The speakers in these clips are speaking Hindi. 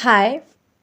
हाय।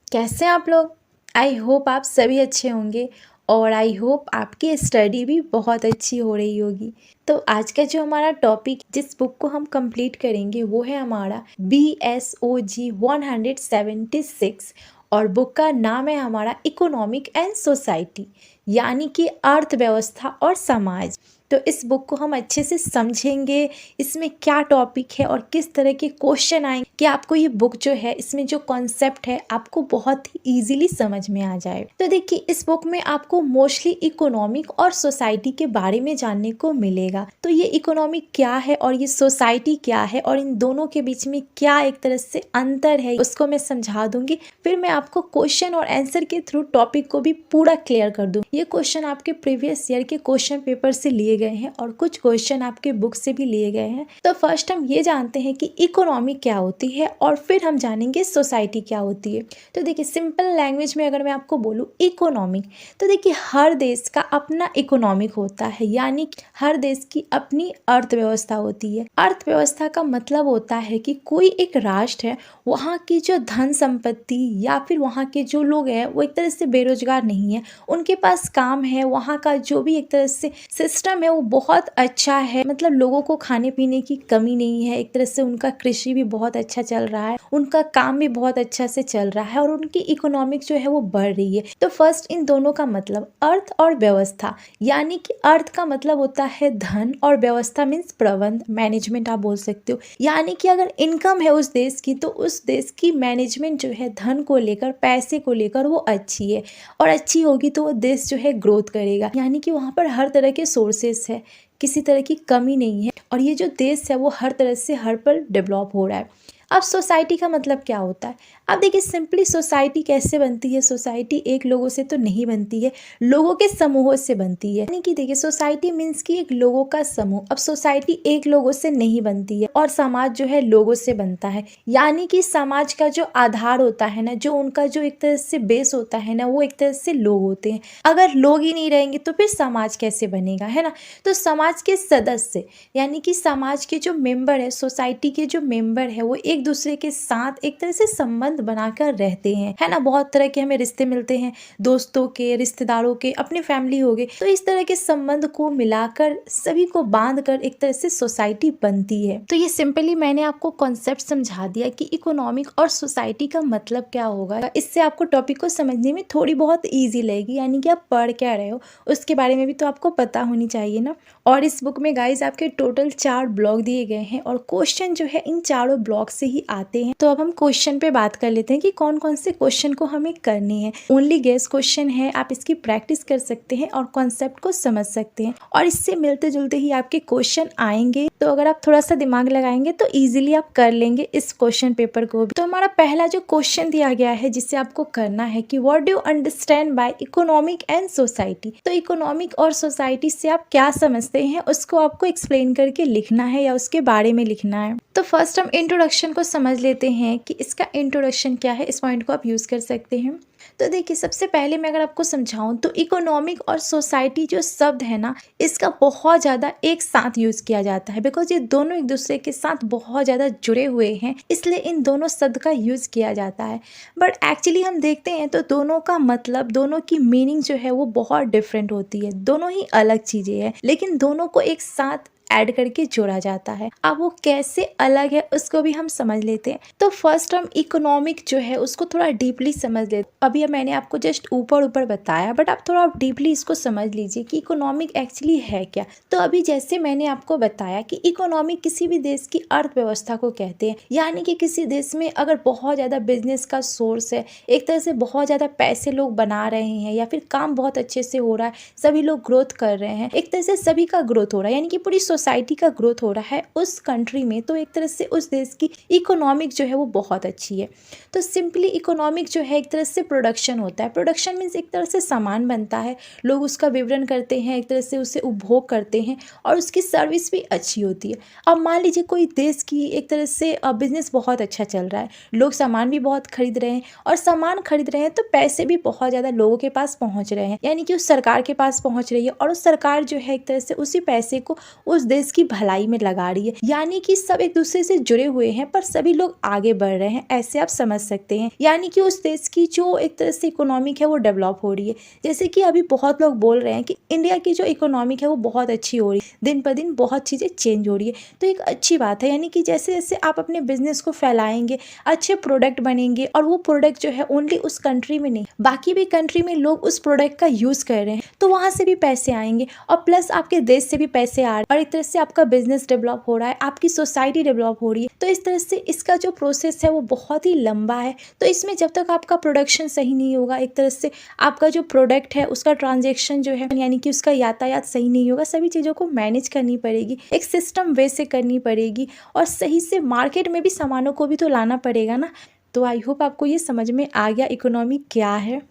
कैसे हैं आप लोग। आई होप आप सभी अच्छे होंगे और आई होप आपकी स्टडी भी बहुत अच्छी हो रही होगी। तो आज का जो हमारा टॉपिक जिस बुक को हम कंप्लीट करेंगे वो है हमारा BSOG 176 और बुक का नाम है हमारा इकोनॉमिक एंड सोसाइटी यानी कि अर्थव्यवस्था और समाज। तो इस बुक को हम अच्छे से समझेंगे, इसमें क्या टॉपिक है और किस तरह के क्वेश्चन आएंगे कि आपको ये बुक जो है इसमें जो कॉन्सेप्ट है आपको बहुत ही इजीली समझ में आ जाए। तो देखिए इस बुक में आपको मोस्टली इकोनॉमिक और सोसाइटी के बारे में जानने को मिलेगा। तो ये इकोनॉमिक क्या है और ये सोसाइटी क्या है और इन दोनों के बीच में क्या एक तरह से अंतर है उसको मैं समझा दूंगी। फिर मैं आपको क्वेश्चन और आंसर के थ्रू टॉपिक को भी पूरा क्लियर कर दूँ। ये क्वेश्चन आपके प्रीवियस ईयर के क्वेश्चन पेपर से लिए गए हैं और कुछ क्वेश्चन आपके बुक से भी लिए गए हैं। तो फर्स्ट हम ये जानते हैं कि इकोनॉमी क्या होती है और फिर हम जानेंगे सोसाइटी क्या होती है। तो देखिए सिंपल लैंग्वेज में अगर मैं आपको बोलूँ इकोनॉमिक, तो देखिए हर देश का अपना इकोनॉमिक होता है यानी कि हर देश की अपनी अर्थव्यवस्था होती है। अर्थव्यवस्था का मतलब होता है कि कोई एक राष्ट्र है, वहाँ की जो धन संपत्ति या फिर वहाँ के जो लोग हैं वो एक तरह से बेरोजगार नहीं है, उनके पास काम है, वहाँ का जो भी एक तरह से सिस्टम है वो बहुत अच्छा है, मतलब लोगों को खाने पीने की कमी नहीं है, एक तरह से उनका कृषि भी बहुत अच्छा चल रहा है, उनका काम भी बहुत अच्छा से चल रहा है और उनकी इकोनॉमिक जो है वो बढ़ रही है। तो फर्स्ट इन दोनों का मतलब अर्थ और व्यवस्था, यानी कि अर्थ का मतलब होता है धन और व्यवस्था मीन्स प्रबंध, मैनेजमेंट आप बोल सकते हो। यानी कि अगर इनकम है उस देश की तो उस देश की मैनेजमेंट जो है धन को लेकर, पैसे को लेकर वो अच्छी है और अच्छी होगी तो वो देश जो है ग्रोथ करेगा, यानी कि वहाँ पर हर तरह के सोर्सेस है, किसी तरह की कमी नहीं है और ये जो देश है वो हर तरह से हर पर डेवलप हो रहा है। अब सोसाइटी का मतलब क्या होता है। अब देखिए सिंपली सोसाइटी कैसे बनती है। सोसाइटी एक लोगों से तो नहीं बनती है, लोगों के समूहों से बनती है। यानी कि देखिए सोसाइटी मीन्स कि एक लोगों का समूह। अब सोसाइटी एक लोगों से नहीं बनती है और समाज जो है लोगों से बनता है। यानी कि समाज का जो आधार होता है ना, जो उनका जो एक तरह से बेस होता है ना, वो एक तरह से लोग होते हैं। अगर लोग ही नहीं रहेंगे तो फिर समाज कैसे बनेगा, है ना। तो समाज के सदस्य यानी कि समाज के जो मेंबर है, सोसाइटी के जो मेंबर है वो एक दूसरे के साथ एक तरह से संबंध बनाकर रहते हैं, है ना। बहुत तरह के हमें रिश्ते मिलते हैं, दोस्तों के, रिश्तेदारों के, अपनी फैमिली हो गए। तो इस तरह के संबंध को मिलाकर सभी को बांध कर एक तरह से सोसाइटी बनती है। तो ये सिंपली मैंने आपको कॉन्सेप्ट समझा दिया कि इकोनॉमिक और सोसाइटी का मतलब क्या होगा। इससे आपको टॉपिक को समझने में थोड़ी बहुत ईजी लगेगी, यानी कि आप पढ़ क्या रहे हो उसके बारे में भी तो आपको पता होनी चाहिए ना। और इस बुक में गाइज आपके टोटल 4 ब्लॉक दिए गए हैं और क्वेश्चन जो है इन चारों ब्लॉक से ही आते हैं। तो अब हम क्वेश्चन पे बात कर लेते हैं कि कौन कौन से क्वेश्चन को हमें करने हैं। ओनली गेस क्वेश्चन है, आप इसकी प्रैक्टिस कर सकते हैं और कॉन्सेप्ट को समझ सकते हैं और इससे मिलते जुलते ही आपके क्वेश्चन आएंगे। तो अगर आप थोड़ा सा दिमाग लगाएंगे तो इजीली आप कर लेंगे इस क्वेश्चन पेपर को भी। तो हमारा पहला जो क्वेश्चन दिया गया है जिसे आपको करना है कि what do you understand by economic and society. तो इकोनॉमिक और सोसाइटी से आप क्या समझते हैं उसको आपको एक्सप्लेन करके लिखना है या उसके बारे में लिखना है। तो फर्स्ट हम इंट्रोडक्शन को समझ लेते हैं कि इसका इंट्रोडक्शन क्या है। इस पॉइंट को आप यूज कर सकते हैं। तो देखिए सबसे पहले मैं अगर आपको समझाऊं तो इकोनॉमिक और सोसाइटी जो शब्द है ना, इसका बहुत ज़्यादा एक साथ यूज़ किया जाता है बिकॉज ये दोनों एक दूसरे के साथ बहुत ज़्यादा जुड़े हुए हैं, इसलिए इन दोनों शब्द का यूज़ किया जाता है। बट एक्चुअली हम देखते हैं तो दोनों का मतलब, दोनों की मीनिंग जो है वो बहुत डिफरेंट होती है। दोनों ही अलग चीज़ें हैं लेकिन दोनों को एक साथ ऐड करके जोड़ा जाता है। अब वो कैसे अलग है उसको भी हम समझ लेते हैं। तो फर्स्ट हम इकोनॉमिक जो है उसको थोड़ा डीपली समझ लेते हैं। अभी मैंने आपको जस्ट ऊपर ऊपर बताया बट आप थोड़ा डीपली इसको समझ लीजिए कि इकोनॉमिक एक्चुअली है क्या। तो अभी जैसे मैंने आपको बताया कि इकोनॉमिक किसी भी देश की अर्थव्यवस्था को कहते हैं, यानी कि किसी देश में अगर बहुत ज़्यादा बिजनेस का सोर्स है, एक तरह से बहुत ज़्यादा पैसे लोग बना रहे हैं या फिर काम बहुत अच्छे से हो रहा है, सभी लोग ग्रोथ कर रहे हैं, एक तरह से सभी का ग्रोथ हो रहा है, यानी कि पूरी सोसाइटी का ग्रोथ हो रहा है उस कंट्री में, तो एक तरह से उस देश की इकोनॉमिक जो है वो बहुत अच्छी है। तो सिंपली इकोनॉमिक जो है एक तरह से प्रोडक्शन होता है। प्रोडक्शन मीन्स एक तरह से सामान बनता है, लोग उसका विवरण करते हैं, एक तरह से उसे उपभोग करते हैं और उसकी सर्विस भी अच्छी होती है। अब मान लीजिए कोई देश की एक तरह से बिजनेस बहुत अच्छा चल रहा है, लोग सामान भी बहुत खरीद रहे हैं और सामान खरीद रहे हैं तो पैसे भी बहुत ज़्यादा लोगों के पास पहुँच रहे हैं, यानी कि उस सरकार के पास पहुँच रही है और उस सरकार जो है एक तरह से उसी पैसे को उस देश की भलाई में लगा रही है। यानी कि सब एक दूसरे से जुड़े हुए हैं पर सभी लोग आगे बढ़ रहे हैं, ऐसे आप समझ सकते हैं। यानी कि उस देश की जो एक तरह से इकोनॉमिक है वो डेवलप हो रही है। जैसे कि अभी बहुत लोग बोल रहे हैं कि इंडिया की जो इकोनॉमिक है वो बहुत अच्छी हो रही है, दिन पर दिन बहुत चीज़ें चेंज हो रही है, तो एक अच्छी बात है। यानी कि जैसे जैसे आप अपने बिजनेस को फैलाएंगे, अच्छे प्रोडक्ट बनेंगे और वो प्रोडक्ट जो है ओनली उस कंट्री में नहीं, बाकी भी कंट्री में लोग उस प्रोडक्ट का यूज़ कर रहे हैं, तो वहाँ से भी पैसे आएंगे और प्लस आपके देश से भी पैसे आ रहे हैं और एक तरह से आपका बिजनेस डेवलप हो रहा है, आपकी सोसाइटी डेवलप हो रही है। तो इस तरह से इसका जो प्रोसेस है वो बहुत ही लंबा है। तो इसमें जब तक आपका प्रोडक्शन सही नहीं होगा, एक तरह से आपका जो प्रोडक्ट है उसका ट्रांजेक्शन जो है यानी कि उसका यातायात सही नहीं होगा, सभी चीज़ों को मैनेज करनी पड़ेगी, एक सिस्टम वे से करनी पड़ेगी और सही से मार्केट में भी सामानों को भी तो लाना पड़ेगा ना। तो आई होप आपको ये समझ में आ गया इकोनॉमी क्या है।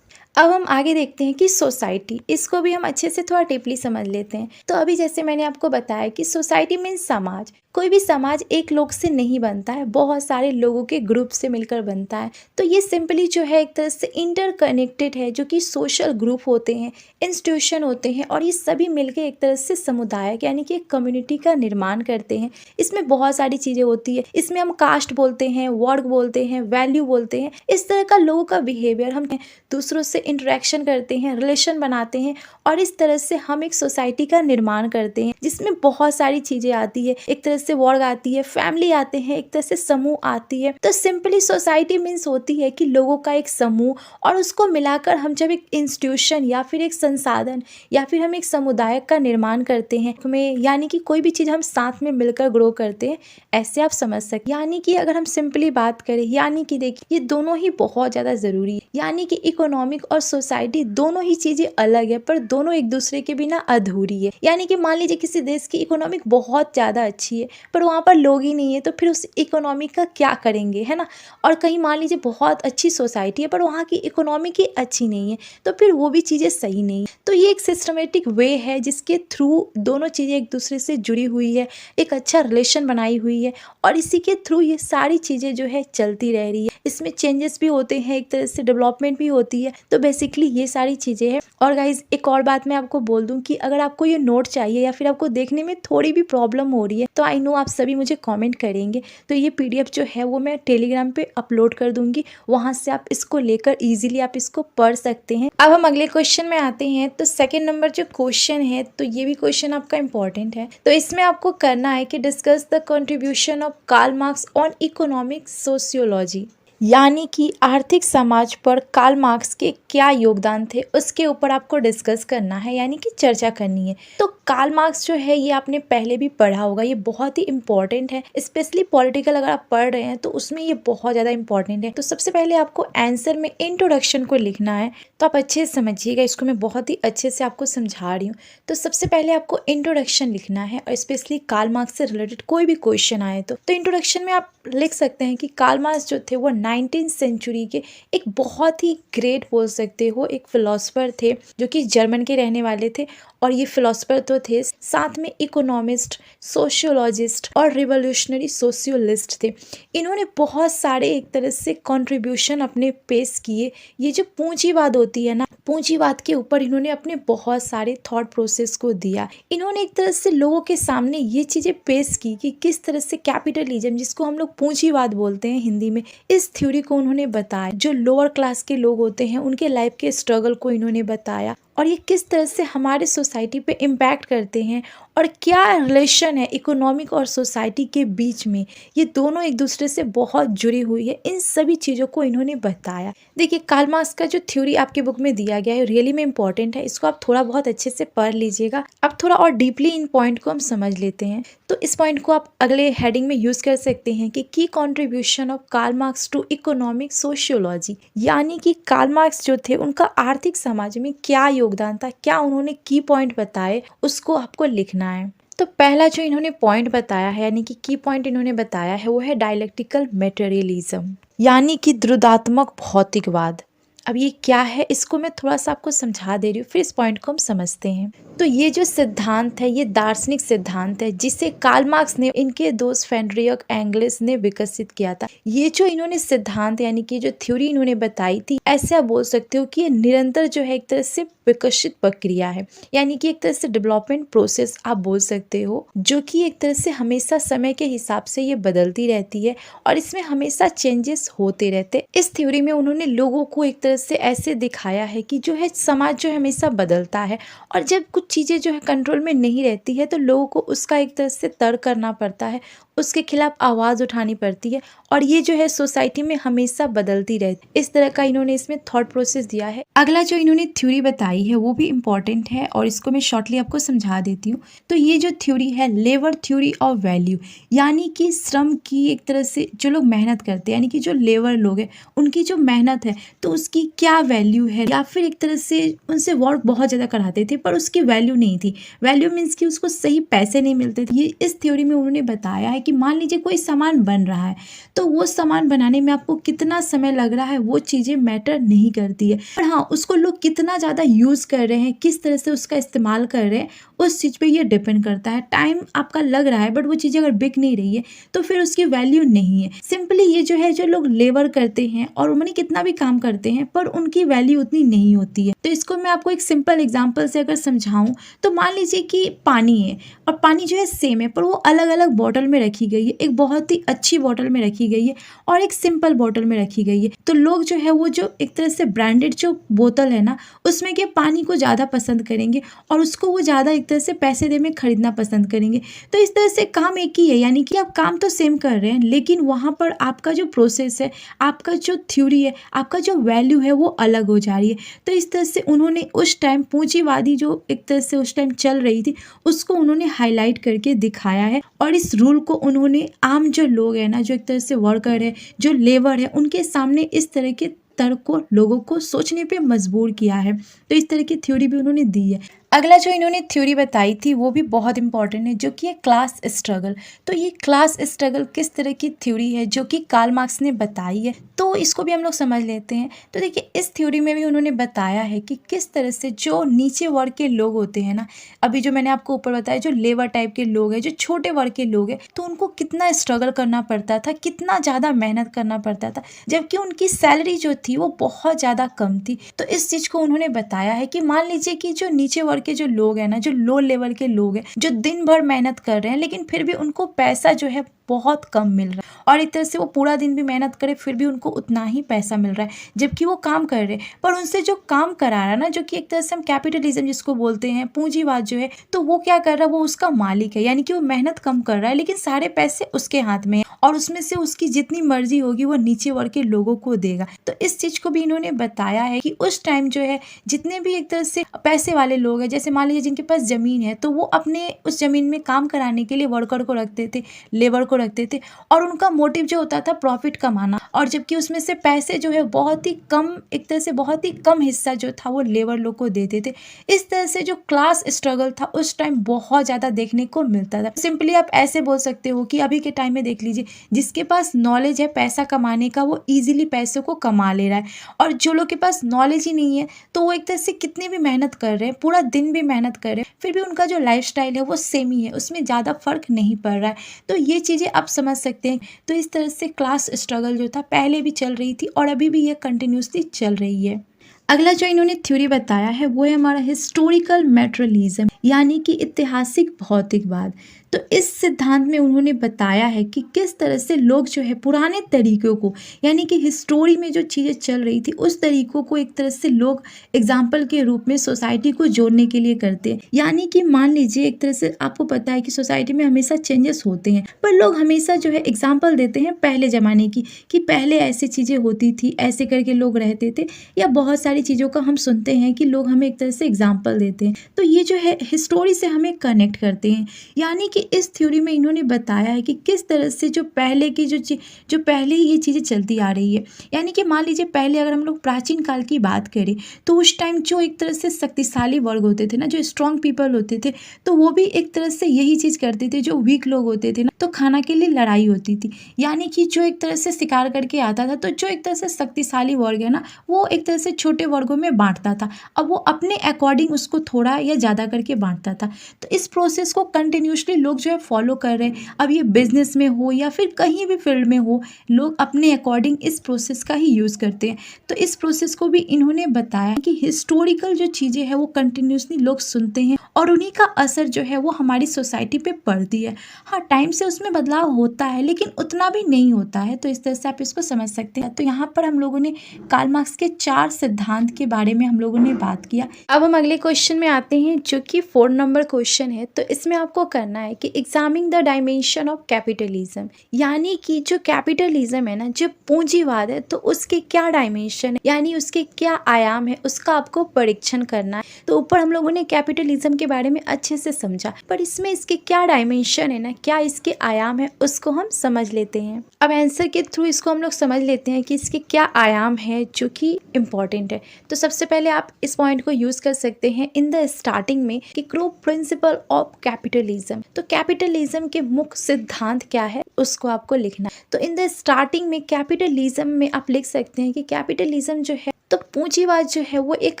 अब हम आगे देखते हैं कि सोसाइटी, इसको भी हम अच्छे से थोड़ा डीपली समझ लेते हैं। तो अभी जैसे मैंने आपको बताया कि सोसाइटी मीन्स समाज। कोई भी समाज एक लोग से नहीं बनता है, बहुत सारे लोगों के ग्रुप से मिलकर बनता है। तो ये सिंपली जो है एक तरह से इंटरकनेक्टेड है, जो कि सोशल ग्रुप होते हैं, इंस्टीट्यूशन होते हैं और ये सभी मिलकर एक तरह से समुदाय यानी कि एक कम्युनिटी का निर्माण करते हैं। इसमें बहुत सारी चीज़ें होती है, इसमें हम कास्ट बोलते हैं, वर्ग बोलते हैं, वैल्यू बोलते हैं, इस तरह का लोगों का बिहेवियर, हम दूसरों से इंटरेक्शन करते हैं, रिलेशन बनाते हैं और इस तरह से हम एक सोसाइटी का निर्माण करते हैं जिसमें बहुत सारी चीज़ें आती है। एक तरह से वर्ग आती है, फैमिली आते हैं, एक तरह से समूह आती है। तो सिंपली सोसाइटी मीन्स होती है कि लोगों का एक समूह और उसको मिलाकर हम जब एक इंस्टीट्यूशन या फिर एक संसाधन या फिर हम एक समुदाय का निर्माण करते हैं हमें, यानी कि कोई भी चीज़ हम साथ में मिलकर ग्रो करते हैं, ऐसे आप समझ सकते। यानी कि अगर हम सिंपली बात करें, यानी कि देखिए ये दोनों ही बहुत ज़्यादा ज़रूरी है। यानी कि इकोनॉमिक और सोसाइटी दोनों ही चीज़ें अलग है पर दोनों एक दूसरे के बिना अधूरी है। यानी कि मान लीजिए किसी देश की इकोनॉमिक बहुत ज़्यादा अच्छी है पर वहाँ पर लोग ही नहीं है, तो फिर उस इकोनॉमी का क्या करेंगे, है ना। और कहीं मान लीजिए बहुत अच्छी सोसाइटी है पर वहाँ की इकोनॉमी की अच्छी नहीं है, तो फिर वो भी चीज़ें सही नहीं है। तो ये एक सिस्टमेटिक वे है जिसके थ्रू दोनों चीज़ें एक दूसरे से जुड़ी हुई है, एक अच्छा रिलेशन बनाई हुई है और इसी के थ्रू ये सारी चीज़ें जो है चलती रह रही है। इसमें चेंजेस भी होते हैं, एक तरह से डेवलपमेंट भी होती है। तो बेसिकली ये सारी चीज़ें हैं। और गाइज एक और बात मैं आपको बोल दूं कि अगर आपको ये नोट चाहिए या फिर आपको देखने में थोड़ी भी प्रॉब्लम हो रही है तो आई नो आप सभी मुझे कमेंट करेंगे, तो ये पीडीएफ जो है वो मैं टेलीग्राम पे अपलोड कर दूंगी, वहां से आप इसको लेकर इजीली आप इसको पढ़ सकते हैं। अब हम अगले क्वेश्चन में आते हैं। तो सेकेंड नंबर जो क्वेश्चन है, तो ये भी क्वेश्चन आपका इंपॉर्टेंट है। तो इसमें आपको करना है कि discuss the contribution of Karl Marx on economic sociology, यानी कि आर्थिक समाज पर कार्ल मार्क्स के क्या योगदान थे उसके ऊपर आपको डिस्कस करना है, यानी कि चर्चा करनी है। तो कार्ल मार्क्स जो है ये आपने पहले भी पढ़ा होगा, ये बहुत ही इंपॉर्टेंट है, स्पेशली पॉलिटिकल अगर आप पढ़ रहे हैं तो उसमें ये बहुत ज़्यादा इंपॉर्टेंट है। तो सबसे पहले आपको आंसर में इंट्रोडक्शन को लिखना है, तो आप अच्छे से समझिएगा, इसको मैं बहुत ही अच्छे से आपको समझा रही हूँ। तो सबसे पहले आपको इंट्रोडक्शन लिखना है और स्पेशली कार्ल मार्क्स से रिलेटेड कोई भी क्वेश्चन आए तो इंट्रोडक्शन में आप लिख सकते हैं कि कार्ल मार्क्स जो थे वो 19th सेंचुरी के एक बहुत ही ग्रेट बोल सकते हो एक फिलोसफर थे, जो कि जर्मन के रहने वाले थे। और ये फिलोसफर तो थे, साथ में इकोनॉमिस्ट, सोशियोलॉजिस्ट और रिवोल्यूशनरी सोशियोलिस्ट थे। इन्होंने बहुत सारे एक तरह से कंट्रीब्यूशन अपने पेश किए। ये जो पूंजीवाद होती है ना, पूंजीवाद के ऊपर इन्होंने अपने बहुत सारे थॉट प्रोसेस को दिया। इन्होंने एक तरह से लोगों के सामने ये चीज़ें पेश की कि किस तरह से कैपिटलिज्म, जिसको हम लोग पूंजीवाद बोलते हैं हिंदी में, इस थ्योरी को उन्होंने बताया। जो लोअर क्लास के लोग होते हैं उनके लाइफ के स्ट्रगल को इन्होंने बताया और ये किस तरह से हमारे सोसाइटी पे इम्पैक्ट करते हैं और क्या रिलेशन है इकोनॉमिक और सोसाइटी के बीच में, ये दोनों एक दूसरे से बहुत जुड़ी हुई है। इन सभी चीज़ों को इन्होंने बताया। देखिए कार्ल मार्क्स का जो थ्योरी आपके बुक में दिया गया है रियली में इंपॉर्टेंट है, इसको आप थोड़ा बहुत अच्छे से पढ़ लीजिएगा। अब थोड़ा और डीपली इन पॉइंट को हम समझ लेते हैं। तो इस पॉइंट को आप अगले हेडिंग में यूज कर सकते हैं कि की contribution of Karl Marx to economic sociology, यानी कि कार्ल मार्क्स जो थे उनका आर्थिक समाज में क्या योगदान था, क्या उन्होंने की पॉइंट बताए, उसको आपको लिखना है। तो पहला जो इन्होंने पॉइंट बताया है, यानी कि की पॉइंट इन्होंने बताया है, वो है डायलेक्टिकल मटेरियलिज्म, यानी कि द्वंद्वात्मक भौतिकवाद। अब ये क्या है इसको मैं थोड़ा सा आपको समझा दे रही हूँ, फिर इस पॉइंट को हम समझते हैं। तो ये जो सिद्धांत है, ये दार्शनिक सिद्धांत है जिसे कार्ल मार्क्स ने इनके दोस्त फ्रेडरिक एंगल्स ने विकसित किया था। ये जो इन्होंने सिद्धांत यानी कि जो थ्योरी इन्होंने बताई थी, ऐसे आप बोल सकते हो कि ये निरंतर जो है एक तरह से विकसित प्रक्रिया है, यानी कि एक तरह से डेवलपमेंट प्रोसेस आप बोल सकते हो, जो कि एक तरह से हमेशा समय के हिसाब से ये बदलती रहती है और इसमें हमेशा चेंजेस होते रहते हैं। इस थ्योरी में उन्होंने लोगों को एक तरह से ऐसे दिखाया है कि जो है समाज जो है हमेशा बदलता है और जब कुछ चीज़ें जो है कंट्रोल में नहीं रहती है तो लोगों को उसका एक तरह से तर्क करना पड़ता है, उसके खिलाफ आवाज़ उठानी पड़ती है और ये जो है सोसाइटी में हमेशा बदलती रहती है। इस तरह का इन्होंने इसमें थॉट प्रोसेस दिया है। अगला जो इन्होंने थ्योरी बताई है वो भी इम्पॉर्टेंट है और इसको मैं शॉर्टली आपको समझा देती हूँ। तो ये जो थ्योरी है लेबर थ्योरी ऑफ वैल्यू, यानी कि श्रम की एक तरह से जो लोग मेहनत करते हैं यानी कि जो लेबर लोग हैं उनकी जो मेहनत है तो उसकी क्या वैल्यू है, या फिर एक तरह से उनसे वर्क बहुत ज़्यादा कराते थे पर उसकी वैल्यू नहीं थी। वैल्यू मीन्स कि उसको सही पैसे नहीं मिलते थे। ये इस थ्योरी में उन्होंने बताया है कि मान लीजिए कोई सामान बन रहा है तो वो सामान बनाने में आपको कितना समय लग रहा है वो चीज़ें मैटर नहीं करती है, पर हाँ उसको लोग कितना ज़्यादा यूज़ कर रहे हैं, किस तरह से उसका इस्तेमाल कर रहे हैं उस चीज़ पे ये डिपेंड करता है। टाइम आपका लग रहा है बट वो चीज़ें अगर बिक नहीं रही है तो फिर उसकी वैल्यू नहीं है। सिंपली ये जो है जो लोग लेबर करते हैं और उन्हें कितना भी काम करते हैं पर उनकी वैल्यू उतनी नहीं होती है। तो इसको मैं आपको एक सिंपल एग्जांपल से अगर समझाऊं तो मान लीजिए कि पानी है और पानी जो है सेम है पर वो अलग अलग बॉटल में रखी गई है। एक बहुत ही अच्छी बॉटल में रखी गई है और एक सिंपल बॉटल में रखी गई है। तो लोग जो है वो जो एक तरह से ब्रांडेड जो बोतल है ना उसमें के पानी को ज़्यादा पसंद करेंगे और उसको वो ज़्यादा एक तरह से पैसे दे में खरीदना पसंद करेंगे। तो इस तरह से काम एक ही है, यानी कि आप काम तो सेम कर रहे हैं लेकिन वहाँ पर आपका जो प्रोसेस है, आपका जो थ्योरी है, आपका जो वैल्यू है वो अलग हो जा रही है। तो इस तरह से उन्होंने उस टाइम पूंजीवादी जो एक तरह से उस टाइम चल रही थी उसको उन्होंने हाईलाइट करके दिखाया है और इस रूल को उन्होंने आम जो लोग हैं ना, जो एक तरह से वर्कर है, जो लेबर है, उनके सामने इस तरह के तर्क को लोगों को सोचने पे मजबूर किया है। तो इस तरह की थ्योरी भी उन्होंने दी है। अगला जो इन्होंने थ्योरी बताई थी वो भी बहुत इंपॉर्टेंट है, जो कि है क्लास स्ट्रगल। तो ये क्लास स्ट्रगल किस तरह की थ्योरी है जो कि कार्ल मार्क्स ने बताई है, तो इसको भी हम लोग समझ लेते हैं। तो देखिए इस थ्योरी में भी उन्होंने बताया है कि किस तरह से जो नीचे वर्ग के लोग होते हैं ना, अभी जो मैंने आपको ऊपर बताया जो लेबर टाइप के लोग हैं, जो छोटे वर्ग के लोग हैं, तो उनको कितना स्ट्रगल करना पड़ता था, कितना ज़्यादा मेहनत करना पड़ता था, जबकि उनकी सैलरी जो थी वो बहुत ज़्यादा कम थी। तो इस चीज़ को उन्होंने बताया है कि मान लीजिए कि जो नीचे वर्ग के जो लोग हैं ना, जो लो लेवल के लोग हैं, जो दिन भर मेहनत कर रहे हैं लेकिन फिर भी उनको पैसा जो है बहुत कम मिल रहा है और एक तरह से वो पूरा दिन भी मेहनत करे फिर भी उनको उतना ही पैसा मिल रहा है, जबकि वो काम कर रहे हैं। पर उनसे जो काम करा रहा है ना, जो कि एक तरह से हम कैपिटलिज्म जिसको बोलते हैं, पूंजीवाद जो है, तो वो क्या कर रहा है, वो उसका मालिक है, यानी कि वो मेहनत कम कर रहा है लेकिन सारे पैसे उसके हाथ में है और उसमें से उसकी जितनी मर्जी होगी वो नीचे वर्ग के लोगों को देगा। तो इस चीज को भी इन्होंने बताया है कि उस टाइम जो है जितने भी एक तरह से पैसे वाले लोग हैं, जैसे मान लीजिए जिनके पास जमीन है, तो वो अपने उस जमीन में काम कराने के लिए वर्कर को रखते थे, लेबर को रखते थे और उनका मोटिव जो होता था प्रॉफिट कमाना, और जबकि उसमें से पैसे जो है बहुत ही कम, एक तरह से बहुत ही कम हिस्सा जो था वो लेबर लोग को देते थे। इस तरह से जो क्लास स्ट्रगल था उस टाइम बहुत ज़्यादा देखने को मिलता था। सिंपली आप ऐसे बोल सकते हो कि अभी के टाइम में देख लीजिए, जिसके पास नॉलेज है पैसा कमाने का वो ईजिली पैसे को कमा ले रहा है, और जो लोग के पास नॉलेज ही नहीं है तो वो एक तरह से कितनी भी मेहनत कर रहे हैं, पूरा दिन भी मेहनत कर रहे हैं, फिर भी उनका जो लाइफस्टाइल है वो सेम ही है, उसमें ज़्यादा फर्क नहीं पड़ रहा है। तो ये चीज़ें आप समझ सकते हैं। तो इस तरह से क्लास स्ट्रगल जो था पहले भी चल रही थी और अभी भी ये कंटिन्यूसली चल रही है। अगला जो इन्होंने थ्योरी बताया है वो है हमारा हिस्टोरिकल मैटेरियलिज्म, यानी कि ऐतिहासिक भौतिकवाद। तो इस सिद्धांत में उन्होंने बताया है कि किस तरह से लोग जो है पुराने तरीकों को, यानी कि हिस्टोरी में जो चीज़ें चल रही थी उस तरीकों को एक तरह से लोग एग्जाम्पल के रूप में सोसाइटी को जोड़ने के लिए करते हैं। यानी कि मान लीजिए एक तरह से आपको पता है कि सोसाइटी में हमेशा चेंजेस होते हैं, पर लोग हमेशा जो है एग्जाम्पल देते हैं पहले ज़माने की, कि पहले ऐसी चीज़ें होती थी, ऐसे करके लोग रहते थे, या बहुत सारी चीज़ों का हम सुनते हैं कि लोग हमें एक तरह से एग्जाम्पल देते हैं। तो ये जो है हिस्टोरी से हमें कनेक्ट करते हैं, यानी कि इस थ्योरी में इन्होंने बताया है कि किस तरह से जो पहले की जो पहले ही ये चीज़ें चलती आ रही है। यानी कि मान लीजिए पहले अगर हम लोग प्राचीन काल की बात करें तो उस टाइम जो एक तरह से शक्तिशाली वर्ग होते थे ना, जो स्ट्रॉन्ग पीपल होते थे, तो वो भी एक तरह से यही चीज़ करते थे। जो वीक लोग होते थे ना, तो खाना के लिए लड़ाई होती थी। यानी कि जो एक तरह से शिकार करके आता था, तो जो एक तरह से शक्तिशाली वर्ग है ना, वो एक तरह से छोटे वर्गों में बांटता था। अब वो अपने अकॉर्डिंग उसको थोड़ा या ज़्यादा करके बांटता था। तो इस प्रोसेस को कंटिन्यूसली लोग जो है फॉलो कर रहे हैं। अब ये बिजनेस में हो या फिर कहीं भी फील्ड में हो, लोग अपने अकॉर्डिंग इस प्रोसेस का ही यूज़ करते हैं। तो इस प्रोसेस को भी इन्होंने बताया कि हिस्टोरिकल जो चीज़ें हैं वो कंटिन्यूसली लोग सुनते हैं और उन्हीं का असर जो है वो हमारी सोसाइटी पे पड़ती है। हाँ, टाइम से उसमें बदलाव होता है लेकिन उतना भी नहीं होता है। तो इस तरह से आप इसको समझ सकते हैं। तो यहाँ पर हम लोगों ने कार्ल मार्क्स के 4 सिद्धांत के बारे में हम लोगों ने बात किया। अब हम अगले क्वेश्चन में आते हैं जो कि 4 नंबर क्वेश्चन है। तो इसमें आपको करना है कि examine the dimension of capitalism, यानी कि जो कैपिटलिज्म है ना, जो पूंजीवाद है, तो उसके क्या डायमेंशन है, यानी उसके क्या आयाम है, उसका आपको परीक्षण करना है। तो ऊपर हम लोगों ने कैपिटलिज्म के बारे में अच्छे से समझा, पर इसमें इसके क्या डायमेंशन है ना, क्या इसके आयाम है, उसको हम समझ लेते हैं। अब आंसर के थ्रू इसको हम लोग समझ लेते हैं कि इसके क्या आयाम है जो कि इम्पोर्टेंट है। तो सबसे पहले आप इस पॉइंट को यूज कर सकते हैं इन द स्टार्टिंग में कि क्रो प्रिंसिपल ऑफ कैपिटलिज्म। तो कैपिटलिज्म के मुख्य सिद्धांत क्या है उसको आपको लिखना है। तो इन द स्टार्टिंग में कैपिटलिज्म में आप लिख सकते हैं कि कैपिटलिज्म जो है, तो पूंजीवाद जो है वो एक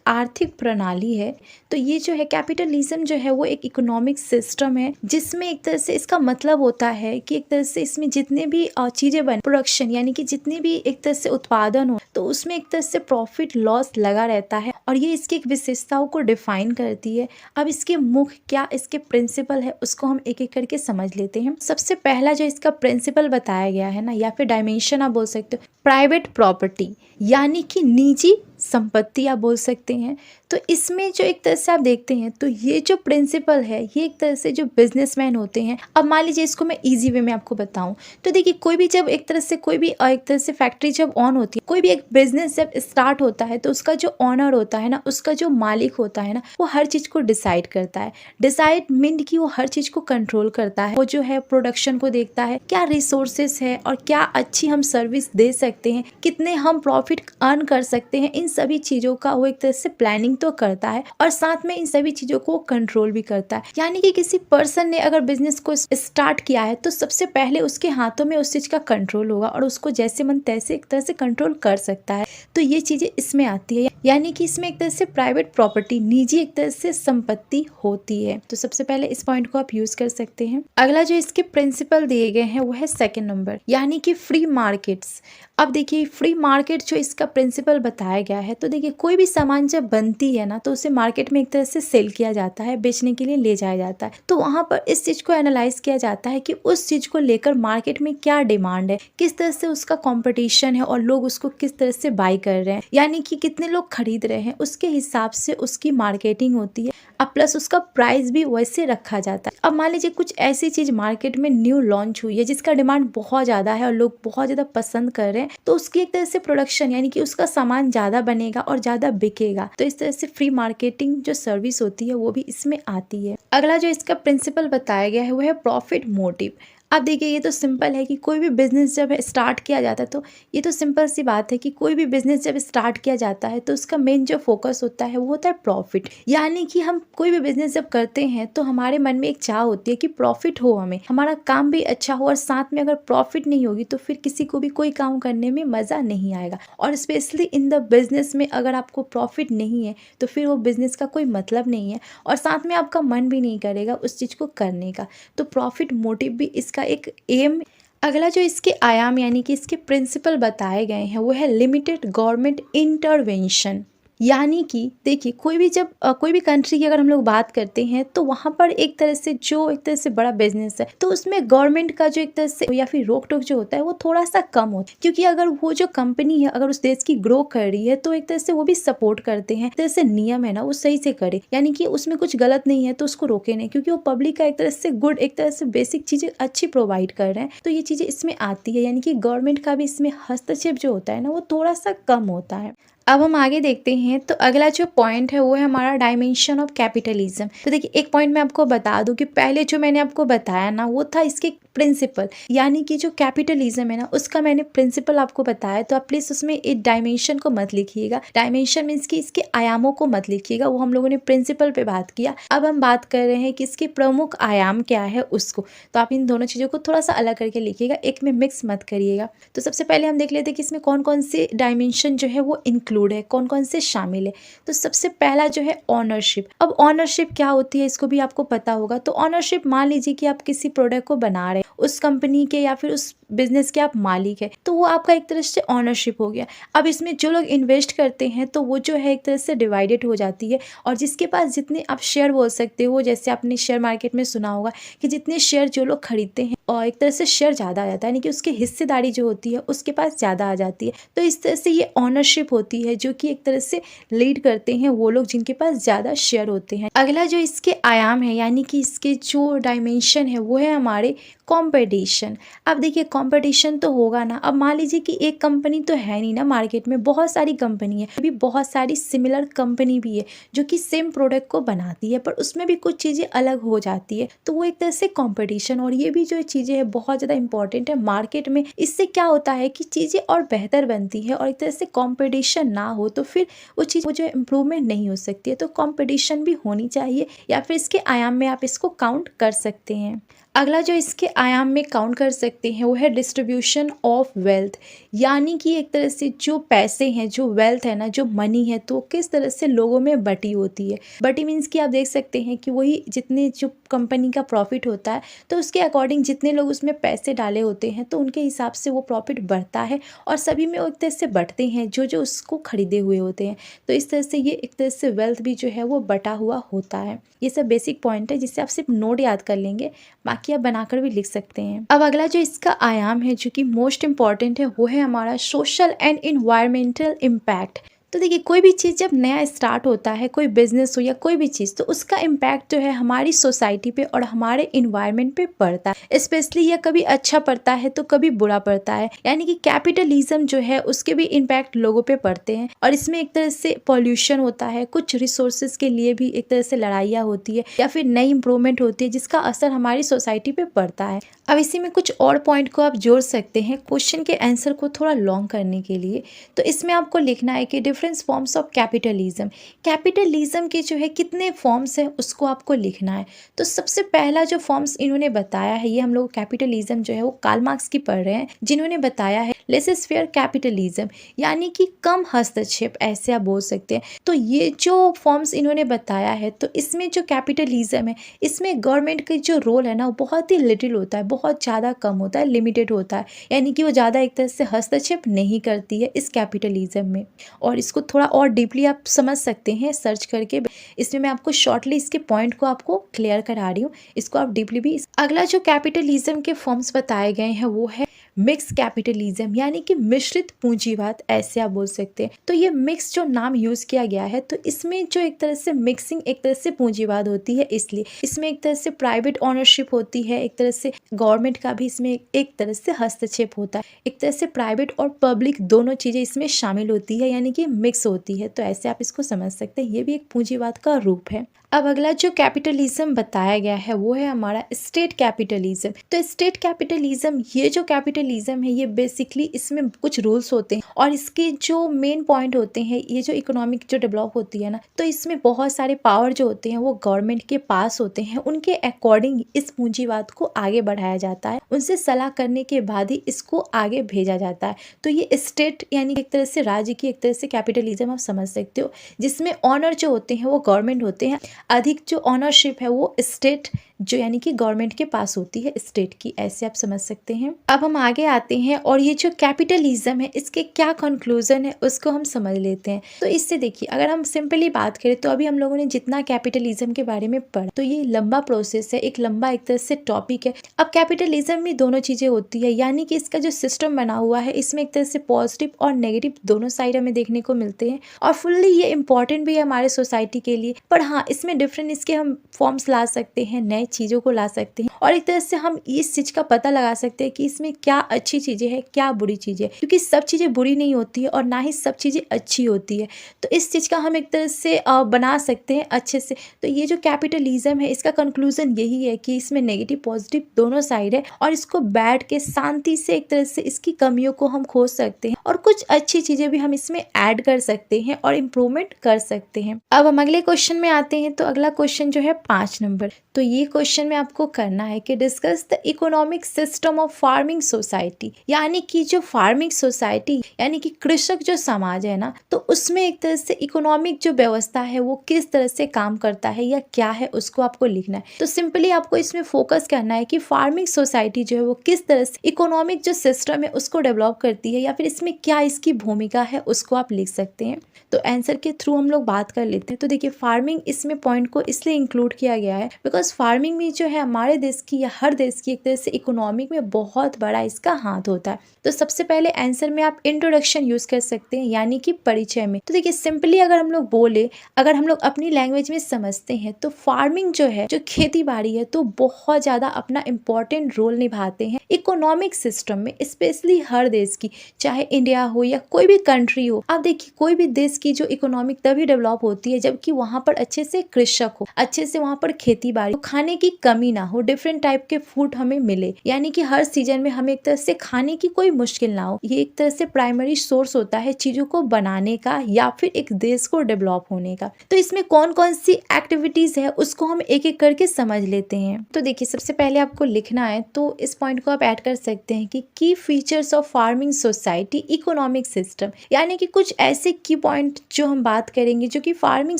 आर्थिक प्रणाली है। तो ये जो है कैपिटलिज्म जो है वो एक इकोनॉमिक सिस्टम है जिसमें एक तरह से इसका मतलब होता है कि एक तरह से इसमें जितने भी चीजें बने, प्रोडक्शन यानी कि जितने भी एक तरह से उत्पादन हो, तो उसमें एक तरह से प्रॉफिट लॉस लगा रहता है और ये इसकी एक विशेषताओं को डिफाइन करती है। अब इसके मुख्य क्या इसके प्रिंसिपल है उसको हम एक एक करके समझ लेते हैं। सबसे पहला जो इसका प्रिंसिपल बताया गया है ना, या फिर डायमेंशन आप बोल सकते हो, प्राइवेट प्रॉपर्टी, यानी कि निजी संपत्ति आप बोल सकते हैं। तो इसमें जो एक तरह से आप देखते हैं तो ये जो प्रिंसिपल है ये एक तरह से जो बिजनेसमैन होते हैं। अब मान लीजिए इसको मैं इजी वे में आपको बताऊं तो देखिए, कोई भी जब एक तरह से कोई भी एक तरह से फैक्ट्री जब ऑन होती है, कोई भी एक बिजनेस जब स्टार्ट होता है, तो उसका जो ऑनर होता है ना, उसका जो मालिक होता है ना, वो हर चीज को डिसाइड करता है। डिसाइड मीन कि वो हर चीज को कंट्रोल करता है। वो जो है प्रोडक्शन को देखता है, क्या रिसोर्सेस है और क्या अच्छी हम सर्विस दे सकते हैं, कितने हम प्रॉफिट अर्न कर सकते हैं, इन सभी चीजों का वो एक तरह से प्लानिंग तो करता है और साथ में इन सभी चीजों को कंट्रोल भी करता है। यानी कि किसी पर्सन ने अगर बिजनेस को स्टार्ट किया है तो सबसे पहले उसके हाथों में उस चीज का कंट्रोल होगा और उसको जैसे मन तैसे एक तरह से कंट्रोल कर सकता है। तो ये चीजें इसमें आती है, यानी कि इसमें एक तरह से प्राइवेट प्रॉपर्टी, निजी एक तरह से संपत्ति होती है। तो सबसे पहले इस पॉइंट को आप यूज कर सकते हैं। अगला जो इसके प्रिंसिपल दिए गए हैं वो है 2nd नंबर, यानी कि फ्री मार्केट्स। अब देखिए, फ्री मार्केट जो इसका प्रिंसिपल बताया गया है, तो देखिए कोई भी सामान जब बनती है ना, तो उसे मार्केट में एक तरह से सेल किया जाता है, बेचने के लिए ले जाया जाता है। तो वहां पर इस चीज को एनालाइज किया जाता है कि उस चीज को लेकर मार्केट में क्या डिमांड है, किस तरह से उसका कंपटीशन है और लोग उसको किस तरह से बाय कर रहे हैं, यानी कि कितने लोग खरीद रहे हैं, उसके हिसाब से उसकी मार्केटिंग होती है। अब प्लस उसका प्राइस भी वैसे रखा जाता है। अब मान लीजिए कुछ ऐसी चीज मार्केट में न्यू लॉन्च हुई है जिसका डिमांड बहुत ज्यादा है और लोग बहुत ज्यादा पसंद कर रहे हैं, तो उसकी एक तरह से प्रोडक्शन यानी कि उसका सामान ज्यादा बनेगा और ज्यादा बिकेगा। तो इस तरह से फ्री मार्केटिंग जो सर्विस होती है वो भी इसमें आती है। अगला जो इसका प्रिंसिपल बताया गया है वो है प्रॉफिट मोटिव। अब देखिए, ये तो सिंपल है कि कोई भी बिजनेस जब स्टार्ट किया जाता है, तो ये तो सिंपल सी बात है कि कोई भी बिजनेस जब स्टार्ट किया जाता है तो उसका मेन जो फोकस होता है वो होता है प्रॉफिट। यानी कि हम कोई भी बिजनेस जब करते हैं तो हमारे मन में एक चाह होती है कि प्रॉफिट हो, हमारा काम भी अच्छा हो, और साथ में अगर प्रॉफिट नहीं होगी तो फिर किसी को भी कोई काम करने में मजा नहीं आएगा। और स्पेशली इन द बिजनेस में अगर आपको प्रॉफिट नहीं है तो फिर वो बिजनेस का कोई मतलब नहीं है और साथ में आपका मन भी नहीं करेगा उस चीज को करने का। तो प्रॉफिट मोटिव भी इसका एक एम। अगला जो इसके आयाम यानी कि इसके प्रिंसिपल बताए गए हैं वो है लिमिटेड गवर्नमेंट इंटरवेंशन। यानी कि देखिए, कोई भी जब कोई भी कंट्री की अगर हम लोग बात करते हैं तो वहां पर एक तरह से जो एक तरह से बड़ा बिजनेस है तो उसमें गवर्नमेंट का जो एक तरह से या फिर रोक टोक जो होता है वो थोड़ा सा कम होता है, क्योंकि अगर वो जो कंपनी है अगर उस देश की ग्रो कर रही है तो एक तरह से वो भी सपोर्ट करते हैं, तरह से नियम है ना वो सही से करे, यानी कि उसमें कुछ गलत नहीं है तो उसको रोके नहीं, क्योंकि वो पब्लिक का एक तरह से गुड, एक तरह से बेसिक चीजें अच्छी प्रोवाइड कर रहे हैं। तो ये चीजें इसमें आती है, यानी कि गवर्नमेंट का भी इसमें हस्तक्षेप जो होता है ना वो थोड़ा सा कम होता है। अब हम आगे देखते हैं। तो अगला जो पॉइंट है वो है हमारा डायमेंशन ऑफ कैपिटलिज्म। तो देखिए एक पॉइंट मैं आपको बता दूं कि पहले जो मैंने आपको बताया ना वो था इसके प्रिंसिपल, यानी कि जो कैपिटलिज्म है ना उसका मैंने प्रिंसिपल आपको बताया। तो आप प्लीज उसमें एक डायमेंशन को मत लिखिएगा, डायमेंशन मीन्स कि इसके आयामों को मत लिखिएगा, वो हम लोगों ने प्रिंसिपल पे बात किया। अब हम बात कर रहे हैं कि इसके प्रमुख आयाम क्या है उसको। तो आप इन दोनों चीज़ों को थोड़ा सा अलग करके लिखिएगा, एक में मिक्स मत करिएगा। तो सबसे पहले हम देख लेते हैं कि इसमें कौन कौन से डायमेंशन जो है वो इंक्लूड है, कौन कौन से शामिल है। तो सबसे पहला जो है ऑनरशिप। अब ऑनरशिप क्या होती है इसको भी आपको पता होगा। तो ऑनरशिप, मान लीजिए कि आप किसी प्रोडक्ट को बना रहे हैं, उस कंपनी के या फिर उस बिजनेस के आप मालिक है, तो वो आपका एक तरह से ऑनरशिप हो गया। अब इसमें जो लोग इन्वेस्ट करते हैं तो वो जो है एक तरह से डिवाइडेड हो जाती है, और जिसके पास जितने आप शेयर बोल सकते हो, जैसे आपने शेयर मार्केट में सुना होगा कि जितने शेयर जो लोग खरीदते हैं और एक तरह से शेयर ज़्यादा आ जाता है, यानी कि उसकी हिस्सेदारी जो होती है उसके पास ज़्यादा आ जाती है। तो इस तरह से ये ऑनरशिप होती है जो कि एक तरह से लीड करते हैं वो लोग जिनके पास ज़्यादा शेयर होते हैं। अगला जो इसके आयाम है, यानी कि इसके जो डायमेंशन है वो है हमारे कंपटीशन। अब देखिए कंपटीशन तो होगा ना। अब मान लीजिए कि एक कंपनी तो है नहीं ना मार्केट में, बहुत सारी कंपनी है, अभी बहुत सारी सिमिलर कंपनी भी है जो कि सेम प्रोडक्ट को बनाती है, पर उसमें भी कुछ चीज़ें अलग हो जाती है। तो वो एक तरह से कंपटीशन, और ये भी जो चीज़ें हैं बहुत ज़्यादा इंपॉर्टेंट है मार्केट में। इससे क्या होता है कि चीज़ें और बेहतर बनती है, और एक तरह से कंपटीशन ना हो तो फिर वो चीज़ जो इम्प्रूवमेंट नहीं हो सकती है। तो कंपटीशन भी होनी चाहिए, या फिर इसके आयाम में आप इसको काउंट कर सकते हैं। अगला जो इसके आयाम में काउंट कर सकते हैं वो है डिस्ट्रीब्यूशन ऑफ वेल्थ, यानी कि एक तरह से जो पैसे हैं, जो वेल्थ है ना, जो मनी है, तो किस तरह से लोगों में बटी होती है। बटी मीन्स कि आप देख सकते हैं कि वही जितने जो कंपनी का प्रॉफिट होता है तो उसके अकॉर्डिंग जितने लोग उसमें पैसे डाले होते हैं तो उनके हिसाब से वो प्रॉफिट बढ़ता है, और सभी में वो एक तरह से बढ़ते हैं जो जो उसको खरीदे हुए होते हैं। तो इस तरह से ये एक तरह से वेल्थ भी जो है वो बटा हुआ होता है। ये सब बेसिक पॉइंट है जिससे आप सिर्फ नोट याद कर लेंगे, बाकी आप बनाकर भी लिख सकते हैं। अब अगला जो इसका आयाम है जो कि मोस्ट इम्पॉर्टेंट है वो है हमारा सोशल एंड इन्वायरमेंटल इम्पैक्ट। तो देखिए कोई भी चीज़ जब नया स्टार्ट होता है, कोई बिजनेस हो या कोई भी चीज़, तो उसका इम्पैक्ट जो है हमारी सोसाइटी पे और हमारे इन्वायरमेंट पे पड़ता है। स्पेशली यह कभी अच्छा पड़ता है तो कभी बुरा पड़ता है, यानी कि कैपिटलिज्म जो है उसके भी इम्पैक्ट लोगों पे पड़ते हैं, और इसमें एक तरह से पॉल्यूशन होता है, कुछ रिसोर्सेज के लिए भी एक तरह से लड़ाइयाँ होती है, या फिर नई इंप्रूवमेंट होती है जिसका असर हमारी सोसाइटी पे पड़ता है। अब इसी में कुछ और पॉइंट को आप जोड़ सकते हैं क्वेश्चन के आंसर को थोड़ा लॉन्ग करने के लिए। तो इसमें आपको लिखना है कि different forms of capitalism. Capitalism के जो है कितने फॉर्म्स हैं उसको आपको लिखना है। तो सबसे पहला जो फॉर्म्स इन्होंने बताया है, ये हम लोग कैपिटलिज्म जो है वो कार्ल मार्क्स की पढ़ रहे हैं, जिन्होंने बताया है लेसेस फेयर कैपिटलिज्म, यानी कि कम हस्तक्षेप, ऐसे आप बोल सकते हैं। तो ये जो फॉर्म्स इन्होंने बताया है, तो इसमें जो कैपिटलिज्म है इसमें गवर्नमेंट का जो रोल है ना वो बहुत ही लिटिल होता है, बहुत ज़्यादा कम होता है, लिमिटेड होता है, यानी कि वो ज़्यादा एक तरह से हस्तक्षेप नहीं करती है इस कैपिटलिज्म में। और इसको थोड़ा और डीपली आप समझ सकते हैं सर्च करके। इसमें मैं आपको शॉर्टली इसके पॉइंट को आपको क्लियर करा रही हूँ, इसको आप डीपली भी। अगला जो कैपिटलिज्म के फॉर्म्स बताए गए हैं वो है मिक्स कैपिटलिज्म, यानी कि मिश्रित पूंजीवाद, ऐसे आप बोल सकते हैं। तो ये मिक्स जो नाम यूज किया गया है, तो इसमें जो एक तरह से मिक्सिंग एक तरह से पूंजीवाद होती है, इसलिए इसमें एक तरह से प्राइवेट ओनरशिप होती है, एक तरह से गवर्नमेंट का भी इसमें एक तरह से हस्तक्षेप होता है, एक तरह से प्राइवेट और पब्लिक दोनों चीजें इसमें शामिल होती है, यानी कि मिक्स होती है। तो ऐसे आप इसको समझ सकते हैं, ये भी एक पूंजीवाद का रूप है। अब अगला जो कैपिटलिज्म बताया गया है वो है हमारा स्टेट कैपिटलिज्म। तो स्टेट कैपिटलिज्म, ये जो कैपिटलिज्म है ये बेसिकली इसमें कुछ रूल्स होते हैं, और इसके जो मेन पॉइंट होते हैं, ये जो इकोनॉमिक जो डेवलप होती है ना, तो इसमें बहुत सारे पावर जो होते हैं वो गवर्नमेंट के पास होते हैं, उनके अकॉर्डिंग इस पूंजीवाद को आगे बढ़ाया जाता है, उनसे सलाह करने के बाद ही इसको आगे भेजा जाता है। तो ये स्टेट यानी एक तरह से राज्य की एक तरह से कैपिटलिज्म आप समझ सकते हो, जिसमें ऑनर जो होते हैं वो गवर्नमेंट होते हैं, अधिक जो ऑनरशिप है वो स्टेट जो यानी कि गवर्नमेंट के पास होती है, स्टेट की, ऐसे आप समझ सकते हैं। अब हम आगे आते हैं, और ये जो कैपिटलिज्म है इसके क्या कंक्लूजन है उसको हम समझ लेते हैं। तो इससे देखिए, अगर हम सिंपली बात करें तो अभी हम लोगों ने जितना कैपिटलिज्म के बारे में पढ़ा, तो ये लंबा प्रोसेस है, एक लंबा एक तरह से टॉपिक है। अब कैपिटलिज्म में दोनों चीजें होती है, यानी कि इसका जो सिस्टम बना हुआ है इसमें एक तरह से पॉजिटिव और नेगेटिव दोनों साइड हमें देखने को मिलते हैं, और फुल्ली ये इंपॉर्टेंट भी है हमारे सोसाइटी के लिए। पर हाँ, इसमें डिफरेंट इसके हम फॉर्म्स ला सकते हैं, नए चीज़ों को ला सकते हैं और एक तरह से हम इस चीज़ का पता लगा सकते हैं कि इसमें क्या अच्छी चीज़ें हैं, क्या बुरी चीज़ें हैं, क्योंकि सब चीज़ें बुरी नहीं होती है और ना ही सब चीज़ें अच्छी होती है। तो इस चीज़ का हम एक तरह से बना सकते हैं अच्छे से। तो ये जो कैपिटलिज्म है इसका कंक्लूजन यही है कि इसमें नेगेटिव पॉजिटिव दोनों साइड है और इसको बैठ के शांति से एक तरह से इसकी कमियों को हम खोज सकते हैं और कुछ अच्छी चीज़ें भी हम इसमें ऐड कर सकते हैं और इम्प्रूवमेंट कर सकते हैं। अब हम अगले क्वेश्चन में आते हैं। तो अगला क्वेश्चन जो है 5 नंबर, तो ये क्वेश्चन में आपको करना है कि discuss the economic system of farming society, यानी कि जो फार्मिंग सोसाइटी यानी कि कृषक जो समाज है ना, तो उसमें एक तरह से इकोनॉमिक जो व्यवस्था है वो किस तरह से काम करता है या क्या है उसको आपको लिखना है। तो सिंपली आपको इसमें फोकस करना है कि फार्मिंग सोसाइटी जो है वो किस तरह से इकोनॉमिक जो सिस्टम है उसको डेवलप करती है या फिर इसमें क्या इसकी भूमिका है उसको आप लिख सकते हैं। तो आंसर के थ्रू हम लोग बात कर लेते हैं। तो देखिए फार्मिंग इसमें पॉइंट को इसलिए इंक्लूड किया गया है बिकॉज फार्मिंग में जो है हमारे देश की या हर देश की एक तरह से इकोनॉमिक में बहुत बड़ा इसका हाथ होता है। तो सबसे पहले आंसर में आप इंट्रोडक्शन यूज कर सकते हैं यानी कि परिचय में। तो देखिए सिंपली अगर हम लोग बोले, अगर हम लोग अपनी लैंग्वेज में समझते हैं तो फार्मिंग जो है, जो खेती बाड़ी है, तो बहुत ज्यादा अपना इम्पोर्टेंट रोल निभाते हैं इकोनॉमिक सिस्टम में, स्पेशली हर देश की, चाहे इंडिया हो या कोई भी कंट्री हो। आप देखिए कोई भी देश की जो इकोनॉमिक तभी डेवलप होती है जबकि वहाँ पर अच्छे से कृषक हो, अच्छे से वहाँ पर खेती बाड़ी, खाने की कमी ना हो, डिफरेंट टाइप के फूड हमें मिले, यानी कि हर सीजन में हमें एक तरह से खाने की कोई मुश्किल ना हो। ये एक तरह से प्राइमरी सोर्स होता है चीजों को बनाने का या फिर एक देश को डेवलप होने का। तो इसमें कौन कौन सी एक्टिविटीज है उसको हम एक एक करके समझ लेते हैं। तो देखिए सबसे पहले आपको लिखना है, तो इस पॉइंट को आप ऐड कर सकते हैं कि की features of farming society economic system, यानी कि कुछ ऐसे की पॉइंट जो हम बात करेंगे जो कि फार्मिंग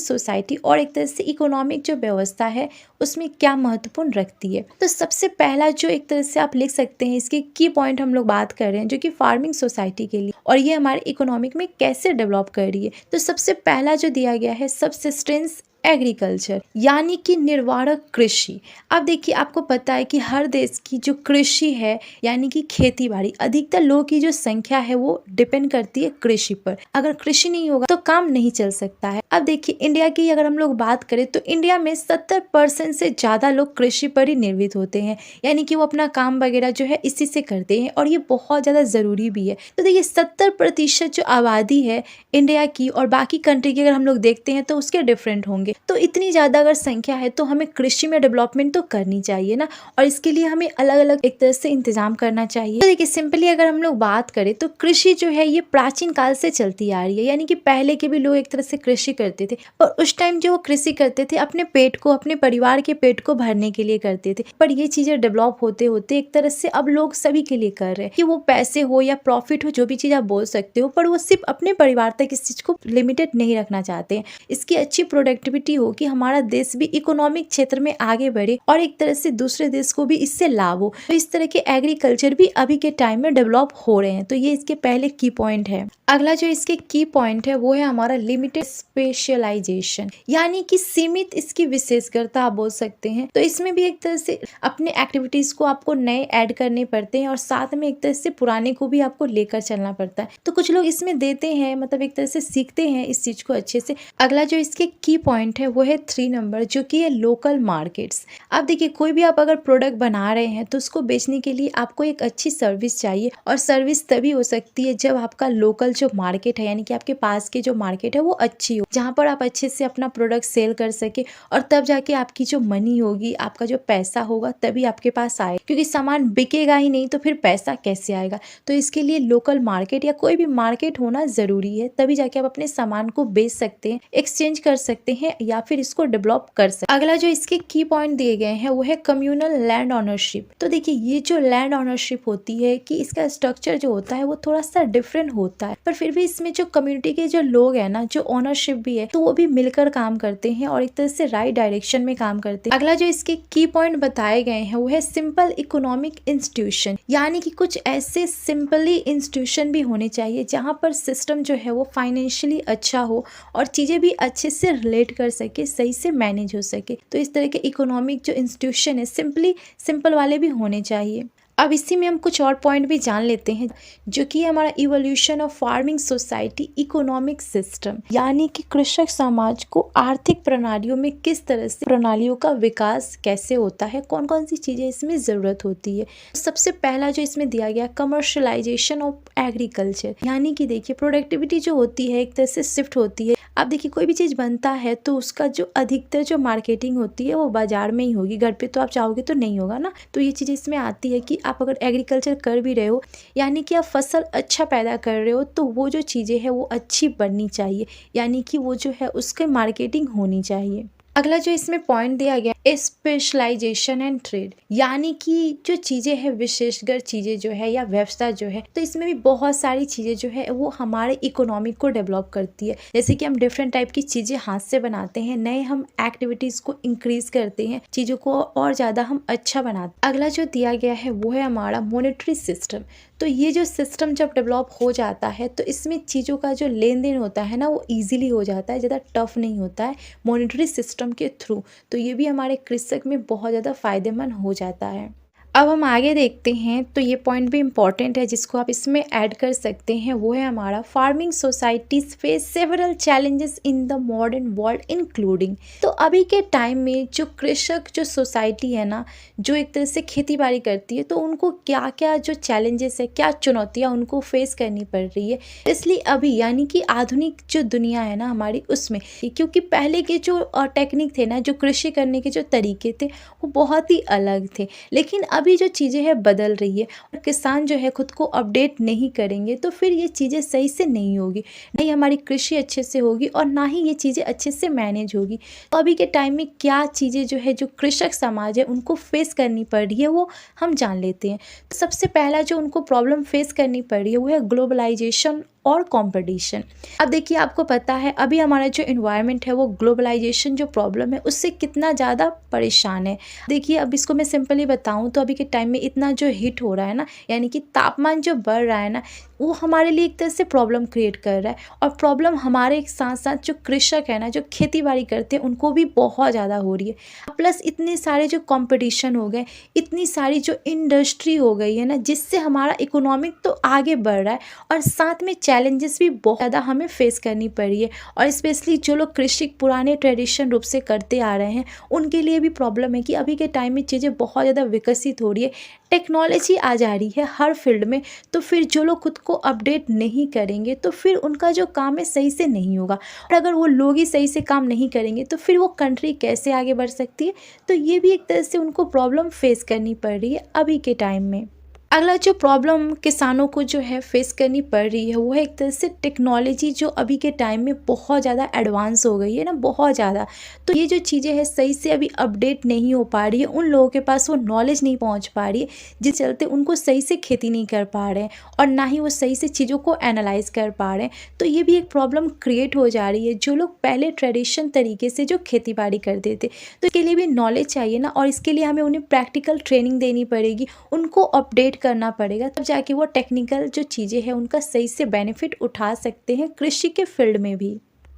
सोसाइटी और एक तरह से इकोनॉमिक जो व्यवस्था है उसमें क्या महत्वपूर्ण रखती है। तो सबसे पहला जो एक तरह से आप लिख सकते हैं, इसके की पॉइंट हम लोग बात कर रहे हैं जो कि फार्मिंग सोसाइटी के लिए और ये हमारे इकोनॉमिक में कैसे डेवलप कर रही है। तो सबसे पहला जो दिया गया है सबसिस्टेंस एग्रीकल्चर, यानी कि निर्वाह कृषि। अब देखिए आपको पता है कि हर देश की जो कृषि है यानी कि खेती बाड़ी, अधिकतर लोगों की जो संख्या है वो डिपेंड करती है कृषि पर। अगर कृषि नहीं होगा तो काम नहीं चल सकता है। अब देखिए इंडिया की अगर हम लोग बात करें तो इंडिया में 70% से ज्यादा लोग कृषि पर ही निर्भर होते हैं, यानी कि वो अपना काम वगैरह जो है इसी से करते हैं और ये बहुत ज्यादा जरूरी भी है। तो देखिए 70% जो आबादी है इंडिया की और बाकी कंट्री की अगर हम लोग देखते हैं तो उसके डिफरेंट होंगे। तो इतनी ज्यादा अगर संख्या है तो हमें कृषि में डेवलपमेंट तो करनी चाहिए ना, और इसके लिए हमें अलग अलग एक तरह से इंतजाम करना चाहिए। तो देखिए सिंपली अगर हम लोग बात करें तो कृषि जो है ये प्राचीन काल से चलती आ रही है, यानी कि पहले के भी लोग एक तरह से कृषि करते थे और उस टाइम जो वो कृषि करते थे अपने पेट को, अपने परिवार के पेट को भरने के लिए करते थे। पर ये चीजें डेवलप होते होते एक तरह से अब लोग सभी के लिए कर रहे हैं, कि वो पैसे हो या प्रॉफिट हो, जो भी चीज आप बोल सकते हो, पर वो सिर्फ अपने परिवार तक इस चीज को लिमिटेड नहीं रखना चाहते हैं। इसकी अच्छी प्रोडक्टिविटी हो कि हमारा देश भी इकोनॉमिक क्षेत्र में आगे बढ़े और एक तरह से दूसरे देश को भी इससे लाभ हो। तो इस तरह के एग्रीकल्चर भी अभी के टाइम में डेवलप हो रहे हैं। तो ये इसके पहले की पॉइंट है। अगला जो इसके की पॉइंट है वो है हमारा लिमिटेड स्पेशलाइजेशन, यानी कि सीमित इसकी विशेषज्ञता आप बोल सकते हैं। तो इसमें भी एक तरह से अपने एक्टिविटीज को आपको नए ऐड करने पड़ते हैं और साथ में एक तरह से पुराने को भी आपको लेकर चलना पड़ता है। तो कुछ लोग इसमें देते हैं, मतलब एक तरह से सीखते हैं इस चीज को अच्छे से। अगला जो इसके की पॉइंट है वो है 3 नंबर, जो कि है लोकल मार्केट्स। आप देखिए कोई भी आप अगर प्रोडक्ट बना रहे हैं तो उसको बेचने के लिए आपको एक अच्छी सर्विस चाहिए, और सर्विस तभी हो सकती है जब आपका लोकल जो मार्केट है, यानी कि आपके पास के जो मार्केट है वो अच्छी हो, जहाँ पर आप अच्छे से अपना प्रोडक्ट सेल कर सके, और तब जाके आपकी जो मनी होगी, आपका जो पैसा होगा तभी आपके पास आए, क्योंकि सामान बिकेगा ही नहीं तो फिर पैसा कैसे आएगा। तो इसके लिए लोकल मार्केट या कोई भी मार्केट होना जरूरी है, तभी जाके आप अपने सामान को बेच सकते हैं, एक्सचेंज कर सकते हैं या फिर इसको डेवलप कर सकते। अगला जो इसके की पॉइंट दिए गए हैं वो है कम्युनल लैंड ऑनरशिप। तो देखिए ये जो लैंड ऑनरशिप होती है कि इसका स्ट्रक्चर जो होता है वो थोड़ा सा डिफरेंट होता है, पर फिर भी इसमें जो कम्युनिटी के जो लोग हैं ना, जो ओनरशिप भी है, तो वो भी मिलकर काम करते हैं और एक तरह से राइट डायरेक्शन में काम करते हैं। अगला जो इसके की पॉइंट बताए गए हैं वो है सिंपल इकोनॉमिक इंस्टीट्यूशन, यानी कि कुछ ऐसे सिंपली इंस्टीट्यूशन भी होने चाहिए जहाँ पर सिस्टम जो है वो फाइनेंशियली अच्छा हो और चीजें भी अच्छे से रिलेट कर सके, सही से मैनेज हो सके। तो इस तरह के इकोनॉमिक जो इंस्टीट्यूशन है सिंपल वाले भी होने चाहिए। अब इसी में हम कुछ और पॉइंट भी जान लेते हैं, जो कि हमारा evolution of farming society economic system, यानी कि कृषक समाज को आर्थिक प्रणालियों में किस तरह से प्रणालियों का विकास कैसे होता है, कौन कौन सी चीज़ें इसमें ज़रूरत होती है। सबसे पहला जो इसमें दिया गया कमर्शलाइजेशन ऑफ एग्रीकल्चर, यानी कि देखिए प्रोडक्टिविटी जो होती है एक तरह से शिफ्ट होती है। अब देखिए कोई भी चीज़ बनता है तो उसका जो अधिकतर जो मार्केटिंग होती है वो बाजार में ही होगी, घर पे तो आप चाहोगे तो नहीं होगा ना। तो ये चीज़ इसमें आती है कि आप अगर एग्रीकल्चर कर भी रहे हो, यानी कि आप फसल अच्छा पैदा कर रहे हो, तो वो जो चीज़ें हैं वो अच्छी बननी चाहिए, यानी कि वो जो है उसके मार्केटिंग होनी चाहिए। अगला जो इसमें पॉइंट दिया गया स्पेशलाइजेशन एंड ट्रेड, यानी कि जो चीज़ें हैं विशेषकर चीज़ें जो है या व्यवसाय जो है, तो इसमें भी बहुत सारी चीज़ें जो है वो हमारे इकोनॉमिक को डेवलप करती है। जैसे कि हम डिफरेंट टाइप की चीज़ें हाथ से बनाते हैं, नए हम एक्टिविटीज़ को इंक्रीज करते हैं, चीज़ों को और ज़्यादा हम अच्छा बनाते हैं। अगला जो दिया गया है वो है हमारा मॉनेटरी सिस्टम। तो ये जो सिस्टम जब डेवलप हो जाता है तो इसमें चीज़ों का जो लेन देन होता है ना वो ईजिली हो जाता है, ज़्यादा टफ नहीं होता है मॉनेटरी सिस्टम के थ्रू। तो ये भी हमारे कृषक में बहुत ज़्यादा फायदेमंद हो जाता है। अब हम आगे देखते हैं, तो ये पॉइंट भी इम्पॉर्टेंट है जिसको आप इसमें ऐड कर सकते हैं, वो है हमारा farming societies face several challenges in the modern world including. तो अभी के टाइम में जो कृषक जो सोसाइटी है ना, जो एक तरह से खेती बाड़ी करती है, तो उनको क्या क्या जो चैलेंजेस है, क्या चुनौतियाँ उनको फेस करनी पड़ रही है, इसलिए अभी यानी कि आधुनिक जो दुनिया है ना हमारी उसमें, क्योंकि पहले के जो टेक्निक थे ना, जो कृषि करने के जो तरीके थे वो बहुत ही अलग थे, लेकिन अभी जो चीज़ें हैं बदल रही है और किसान जो है खुद को अपडेट नहीं करेंगे तो फिर ये चीज़ें सही से नहीं होगी, ना ही हमारी कृषि अच्छे से होगी और ना ही ये चीज़ें अच्छे से मैनेज होगी। तो अभी के टाइम में क्या चीज़ें जो है जो कृषक समाज है उनको फेस करनी पड़ रही है वो हम जान लेते हैं। तो सबसे पहला जो उनको प्रॉब्लम फेस करनी पड़ रही है वो है ग्लोबलाइजेशन और कंपटीशन। अब देखिए आपको पता है अभी हमारा जो एनवायरनमेंट है वो ग्लोबलाइजेशन जो प्रॉब्लम है उससे कितना ज़्यादा परेशान है। देखिए अब इसको मैं सिंपली बताऊं तो अभी के टाइम में इतना जो हीट हो रहा है ना, यानी कि तापमान जो बढ़ रहा है ना, वो हमारे लिए एक तरह से प्रॉब्लम क्रिएट कर रहा है और प्रॉब्लम हमारे साथ साथ जो कृषक है ना, जो खेती बाड़ी करते हैं उनको भी बहुत ज़्यादा हो रही है। प्लस इतने सारे जो कंपटीशन हो गए, इतनी सारी जो इंडस्ट्री हो गई है ना, जिससे हमारा इकोनॉमिक तो आगे बढ़ रहा है और साथ में चैलेंजेस भी बहुत ज़्यादा हमें फेस करनी पड़ रही है। और स्पेशली जो लोग कृषि पुराने ट्रेडिशन रूप से करते आ रहे हैं उनके लिए भी प्रॉब्लम है कि अभी के टाइम में चीज़ें बहुत ज़्यादा विकसित हो रही है, टेक्नोलॉजी आ जा रही है हर फील्ड में, तो फिर जो लोग खुद को अपडेट नहीं करेंगे तो फिर उनका जो काम है सही से नहीं होगा, और अगर वो लोग ही सही से काम नहीं करेंगे तो फिर वो कंट्री कैसे आगे बढ़ सकती है। तो ये भी एक तरह से उनको प्रॉब्लम फेस करनी पड़ रही है अभी के टाइम में। अगला जो प्रॉब्लम किसानों को जो है फेस करनी पड़ रही है वो है एक तरह से टेक्नोलॉजी जो अभी के टाइम में बहुत ज़्यादा एडवांस हो गई है ना, बहुत ज़्यादा। तो ये जो चीज़ें हैं सही से अभी अपडेट नहीं हो पा रही है, उन लोगों के पास वो नॉलेज नहीं पहुंच पा रही है, जिस चलते उनको सही से खेती नहीं कर पा रहे हैं और ना ही वो सही से चीज़ों को एनालाइज कर पा रहे हैं। तो ये भी एक प्रॉब्लम क्रिएट हो जा रही है। जो लोग पहले ट्रेडिशन तरीके से जो खेती बाड़ी करते थे तो इसके लिए भी नॉलेज चाहिए ना, और इसके लिए हमें उन्हें प्रैक्टिकल ट्रेनिंग देनी पड़ेगी, उनको अपडेट करना पड़ेगा, तब जाके वो टेक्निकल जो चीज़ें हैं उनका सही से बेनिफिट उठा सकते हैं कृषि के फील्ड में भी।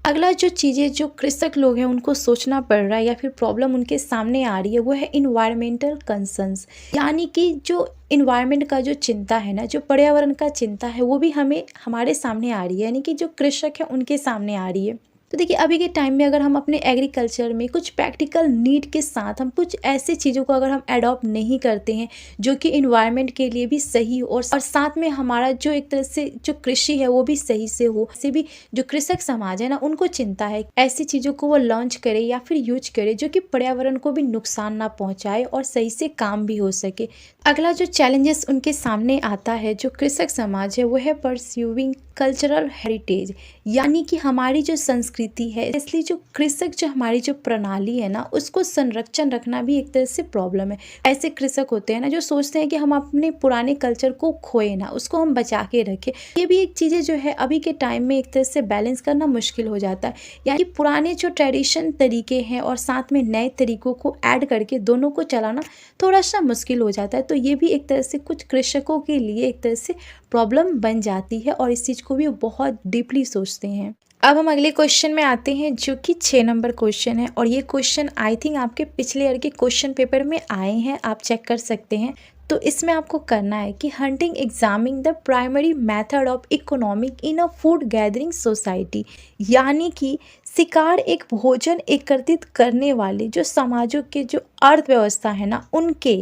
अगला जो चीज़ें जो कृषक लोग हैं उनको सोचना पड़ रहा है या फिर प्रॉब्लम उनके सामने आ रही है वो है इन्वायरमेंटल कंसर्न्स, यानी कि जो इन्वायरमेंट का जो चिंता है ना, जो पर्यावरण का चिंता है वो भी हमें हमारे सामने आ रही है, यानी कि जो कृषक है उनके सामने आ रही है। तो देखिए अभी के टाइम में अगर हम अपने एग्रीकल्चर में कुछ प्रैक्टिकल नीड के साथ हम कुछ ऐसी चीज़ों को अगर हम अडॉप्ट नहीं करते हैं जो कि इन्वायरमेंट के लिए भी सही हो और साथ में हमारा जो एक तरह से जो कृषि है वो भी सही से हो, से भी जो कृषक समाज है ना उनको चिंता है ऐसी चीज़ों को वो लॉन्च करे या फिर यूज करे जो कि पर्यावरण को भी नुकसान ना पहुँचाए और सही से काम भी हो सके। अगला जो चैलेंजेस उनके सामने आता है जो कृषक समाज है वो है परस्यूइंग कल्चरल हेरिटेज, यानी कि हमारी जो संस्कृति है, इसलिए जो कृषक जो हमारी जो प्रणाली है ना उसको संरक्षण रखना भी एक तरह से प्रॉब्लम है। ऐसे कृषक होते हैं ना जो सोचते हैं कि हम अपने पुराने कल्चर को खोए ना, उसको हम बचा के रखें। ये भी एक चीज़ें जो है अभी के टाइम में एक तरह से बैलेंस करना मुश्किल हो जाता है, यानी पुराने जो ट्रेडिशन तरीके हैं और साथ में नए तरीकों को ऐड करके दोनों को चलाना थोड़ा सा मुश्किल हो जाता है। तो ये भी एक तरह से कुछ कृषकों के लिए एक तरह से प्रॉब्लम बन जाती है और इस चीज़ को भी बहुत डीपली सोचते हैं। अब हम अगले क्वेश्चन में आते हैं जो कि 6 नंबर क्वेश्चन है, और ये क्वेश्चन आई थिंक आपके पिछले ईयर के क्वेश्चन पेपर में आए हैं, आप चेक कर सकते हैं। तो इसमें आपको करना है कि hunting examining the primary method of economic in a food gathering society, यानी कि शिकार एक भोजन एकत्रित करने वाले जो समाजों के जो अर्थव्यवस्था है ना, उनके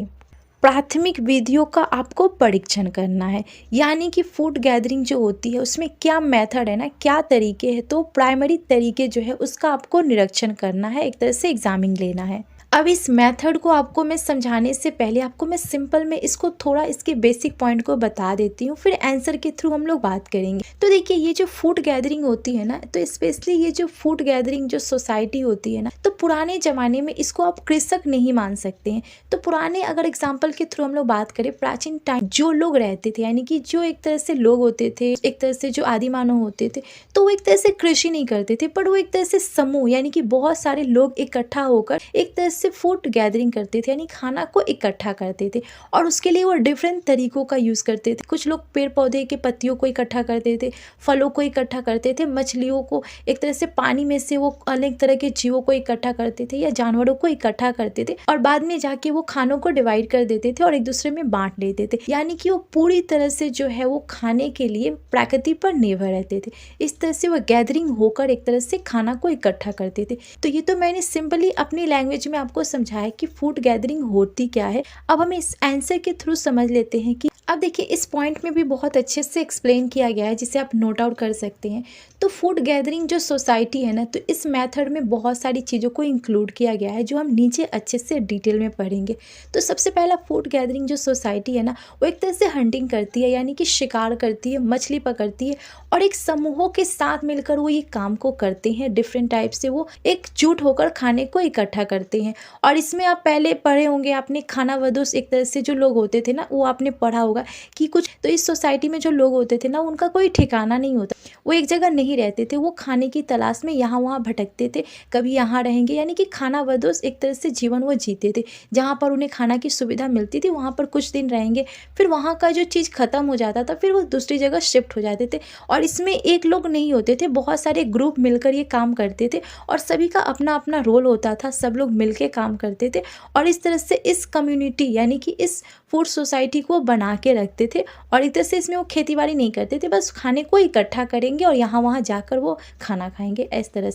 प्राथमिक विधियों का आपको परीक्षण करना है। यानी कि फूड गैदरिंग जो होती है उसमें क्या मेथड है ना, क्या तरीके हैं, तो प्राइमरी तरीके जो है उसका आपको निरीक्षण करना है, एक तरह से एग्जामिन लेना है। अब इस मेथड को आपको मैं समझाने से पहले आपको मैं सिंपल में इसको थोड़ा इसके बेसिक पॉइंट को बता देती हूँ, फिर आंसर के थ्रू हम लोग बात करेंगे। तो देखिए, ये जो फूड गैदरिंग होती है ना, तो स्पेशली ये जो फूड गैदरिंग जो सोसाइटी होती है ना, तो पुराने ज़माने में इसको आप कृषक नहीं मान सकते हैं। तो पुराने अगर एग्जाम्पल के थ्रू हम लोग बात करें, प्राचीन टाइम जो लोग रहते थे, यानी कि जो एक तरह से लोग होते थे, एक तरह से जो आदि मानव होते थे, तो वो एक तरह से कृषि नहीं करते थे, पर वो एक तरह से समूह, यानी कि बहुत सारे लोग इकट्ठा होकर एक तरह से फूड गैदरिंग करते थे, यानी खाना को इकट्ठा करते थे। और उसके लिए वो डिफरेंट तरीकों का यूज़ करते थे। कुछ लोग पेड़ पौधे के पत्तियों को इकट्ठा करते थे, फलों को इकट्ठा करते थे, मछलियों को, एक तरह से पानी में से वो अनेक तरह के जीवों को इकट्ठा करते थे या जानवरों को इकट्ठा करते थे, और बाद में जाके वो खानों को डिवाइड कर देते थे और एक दूसरे में बांट लेते थे। यानी कि वो पूरी तरह से जो है वो खाने के लिए प्रकृति पर निर्भर रहते थे। इस तरह से वो गैदरिंग होकर एक तरह से खाना को इकट्ठा करते थे। तो ये तो मैंने सिंपली अपनी लैंग्वेज में आपको समझाया कि फूड गैदरिंग होती क्या है। अब हम इस आंसर के थ्रू समझ लेते हैं कि अब देखिए, इस पॉइंट में भी बहुत अच्छे से एक्सप्लेन किया गया है, जिसे आप नोट आउट कर सकते हैं। तो फूड गैदरिंग जो सोसाइटी है ना, तो इस मेथड में बहुत सारी चीज़ों को इंक्लूड किया गया है, जो हम नीचे अच्छे से डिटेल में पढ़ेंगे। तो सबसे पहला, फूड गैदरिंग जो सोसाइटी है ना, वो एक तरह से हंटिंग करती है, यानी कि शिकार करती है, मछली पकड़ती है, और एक समूहों के साथ मिलकर वो ये काम को करते हैं। डिफरेंट टाइप से वो एकजुट होकर खाने को इकट्ठा करते हैं। और इसमें आप पहले पढ़े होंगे आपने, खानाबदोश एक तरह से जो लोग होते थे ना, वो आपने पढ़ा होगा कि कुछ तो इस सोसाइटी में जो लोग होते थे ना, उनका कोई ठिकाना नहीं होता, वो एक जगह नहीं रहते थे, वो खाने की तलाश में यहाँ वहाँ भटकते थे, कभी यहाँ रहेंगे, यानी कि खानाबदोश एक तरह से जीवन वो जीते थे। जहाँ पर उन्हें खाना की सुविधा मिलती थी वहाँ पर कुछ दिन रहेंगे, फिर वहाँ का जो चीज़ खत्म हो जाता था, फिर वो दूसरी जगह शिफ्ट हो जाते थे। और इसमें एक लोग नहीं होते थे, बहुत सारे ग्रुप मिलकर ये काम करते थे, और सभी का अपना अपना रोल होता था, सब लोग मिलके काम करते थे, और इस तरह से इस कम्युनिटी, यानी कि इस फूड सोसाइटी को बना के रखते थे। और एक तरह से इसमें वो खेतीबाड़ी नहीं करते थे, बस खाने को इकट्ठा करेंगे और यहाँ वहाँ जाकर वो खाना खाएंगे। इस तरह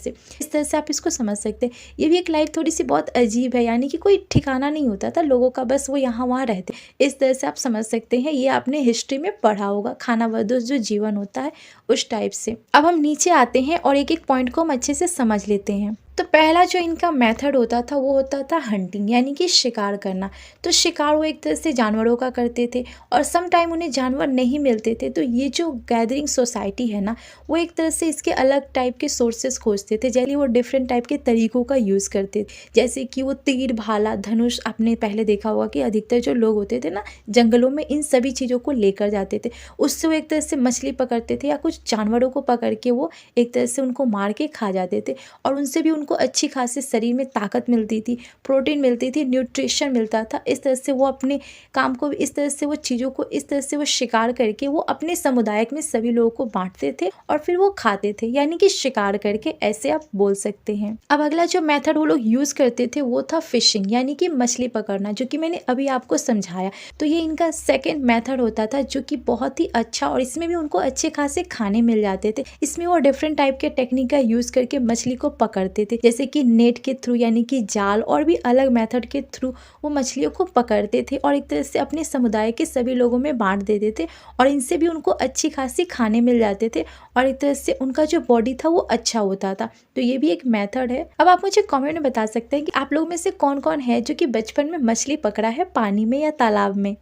से आप इसको समझ सकते हैं। ये भी एक लाइफ थोड़ी सी बहुत अजीब है, यानी कि कोई ठिकाना नहीं होता था लोगों का, बस वो यहाँ वहाँ रहते। इस तरह से आप समझ सकते हैं, ये आपने हिस्ट्री में पढ़ा होगा, खानाबदोश जो जीवन होता है उस टाइप से। अब हम नीचे आते हैं और एक एक पॉइंट को हम अच्छे से समझ लेते हैं। तो पहला जो इनका मेथड होता था वो होता था हंटिंग, यानी कि शिकार करना। तो शिकार वो एक तरह से जानवरों का करते थे, और सम टाइम उन्हें जानवर नहीं मिलते थे, तो ये जो गैदरिंग सोसाइटी है ना, वो एक तरह से इसके अलग टाइप के सोर्सेस खोजते थे। जैसे वो डिफरेंट टाइप के तरीकों का यूज़ करते थे, जैसे कि वो तीर, भाला, धनुष, आपने पहले देखा होगा कि अधिकतर जो लोग होते थे ना जंगलों में, इन सभी चीज़ों को लेकर जाते थे। उससे वो एक तरह से मछली पकड़ते थे या कुछ जानवरों को पकड़ के वो एक तरह से उनको मार के खा जाते थे, और उनसे भी को अच्छी खासी शरीर में ताकत मिलती थी, प्रोटीन मिलती थी, न्यूट्रिशन मिलता था। इस तरह से वो अपने काम को, इस तरह से वो चीज़ों को, इस तरह से वो शिकार करके वो अपने समुदाय में सभी लोगों को बांटते थे और फिर वो खाते थे, यानी कि शिकार करके, ऐसे आप बोल सकते हैं। अब अगला जो मेथड वो लोग यूज़ करते थे वो था फिशिंग, यानी कि मछली पकड़ना, जो कि मैंने अभी आपको समझाया। तो ये इनका सेकेंड मेथड होता था, जो कि बहुत ही अच्छा, और इसमें भी उनको अच्छे खासे खाने मिल जाते थे। इसमें वो डिफरेंट टाइप के टेक्निक का यूज़ करके मछली को पकड़ते थे, जैसे कि नेट के थ्रू, यानी कि जाल, और भी अलग मेथड के थ्रू वो मछलियों को पकड़ते थे और एक तरह से अपने समुदाय के सभी लोगों में बांट देते थे, और इनसे भी उनको अच्छी खासी खाने मिल जाते थे, और एक तरह से उनका जो बॉडी था वो अच्छा होता था। तो ये भी एक मेथड है। अब आप मुझे कमेंट में बता सकते हैं कि आप लोगों में से कौन कौन है जो कि बचपन में मछली पकड़ा है, पानी में या तालाब में।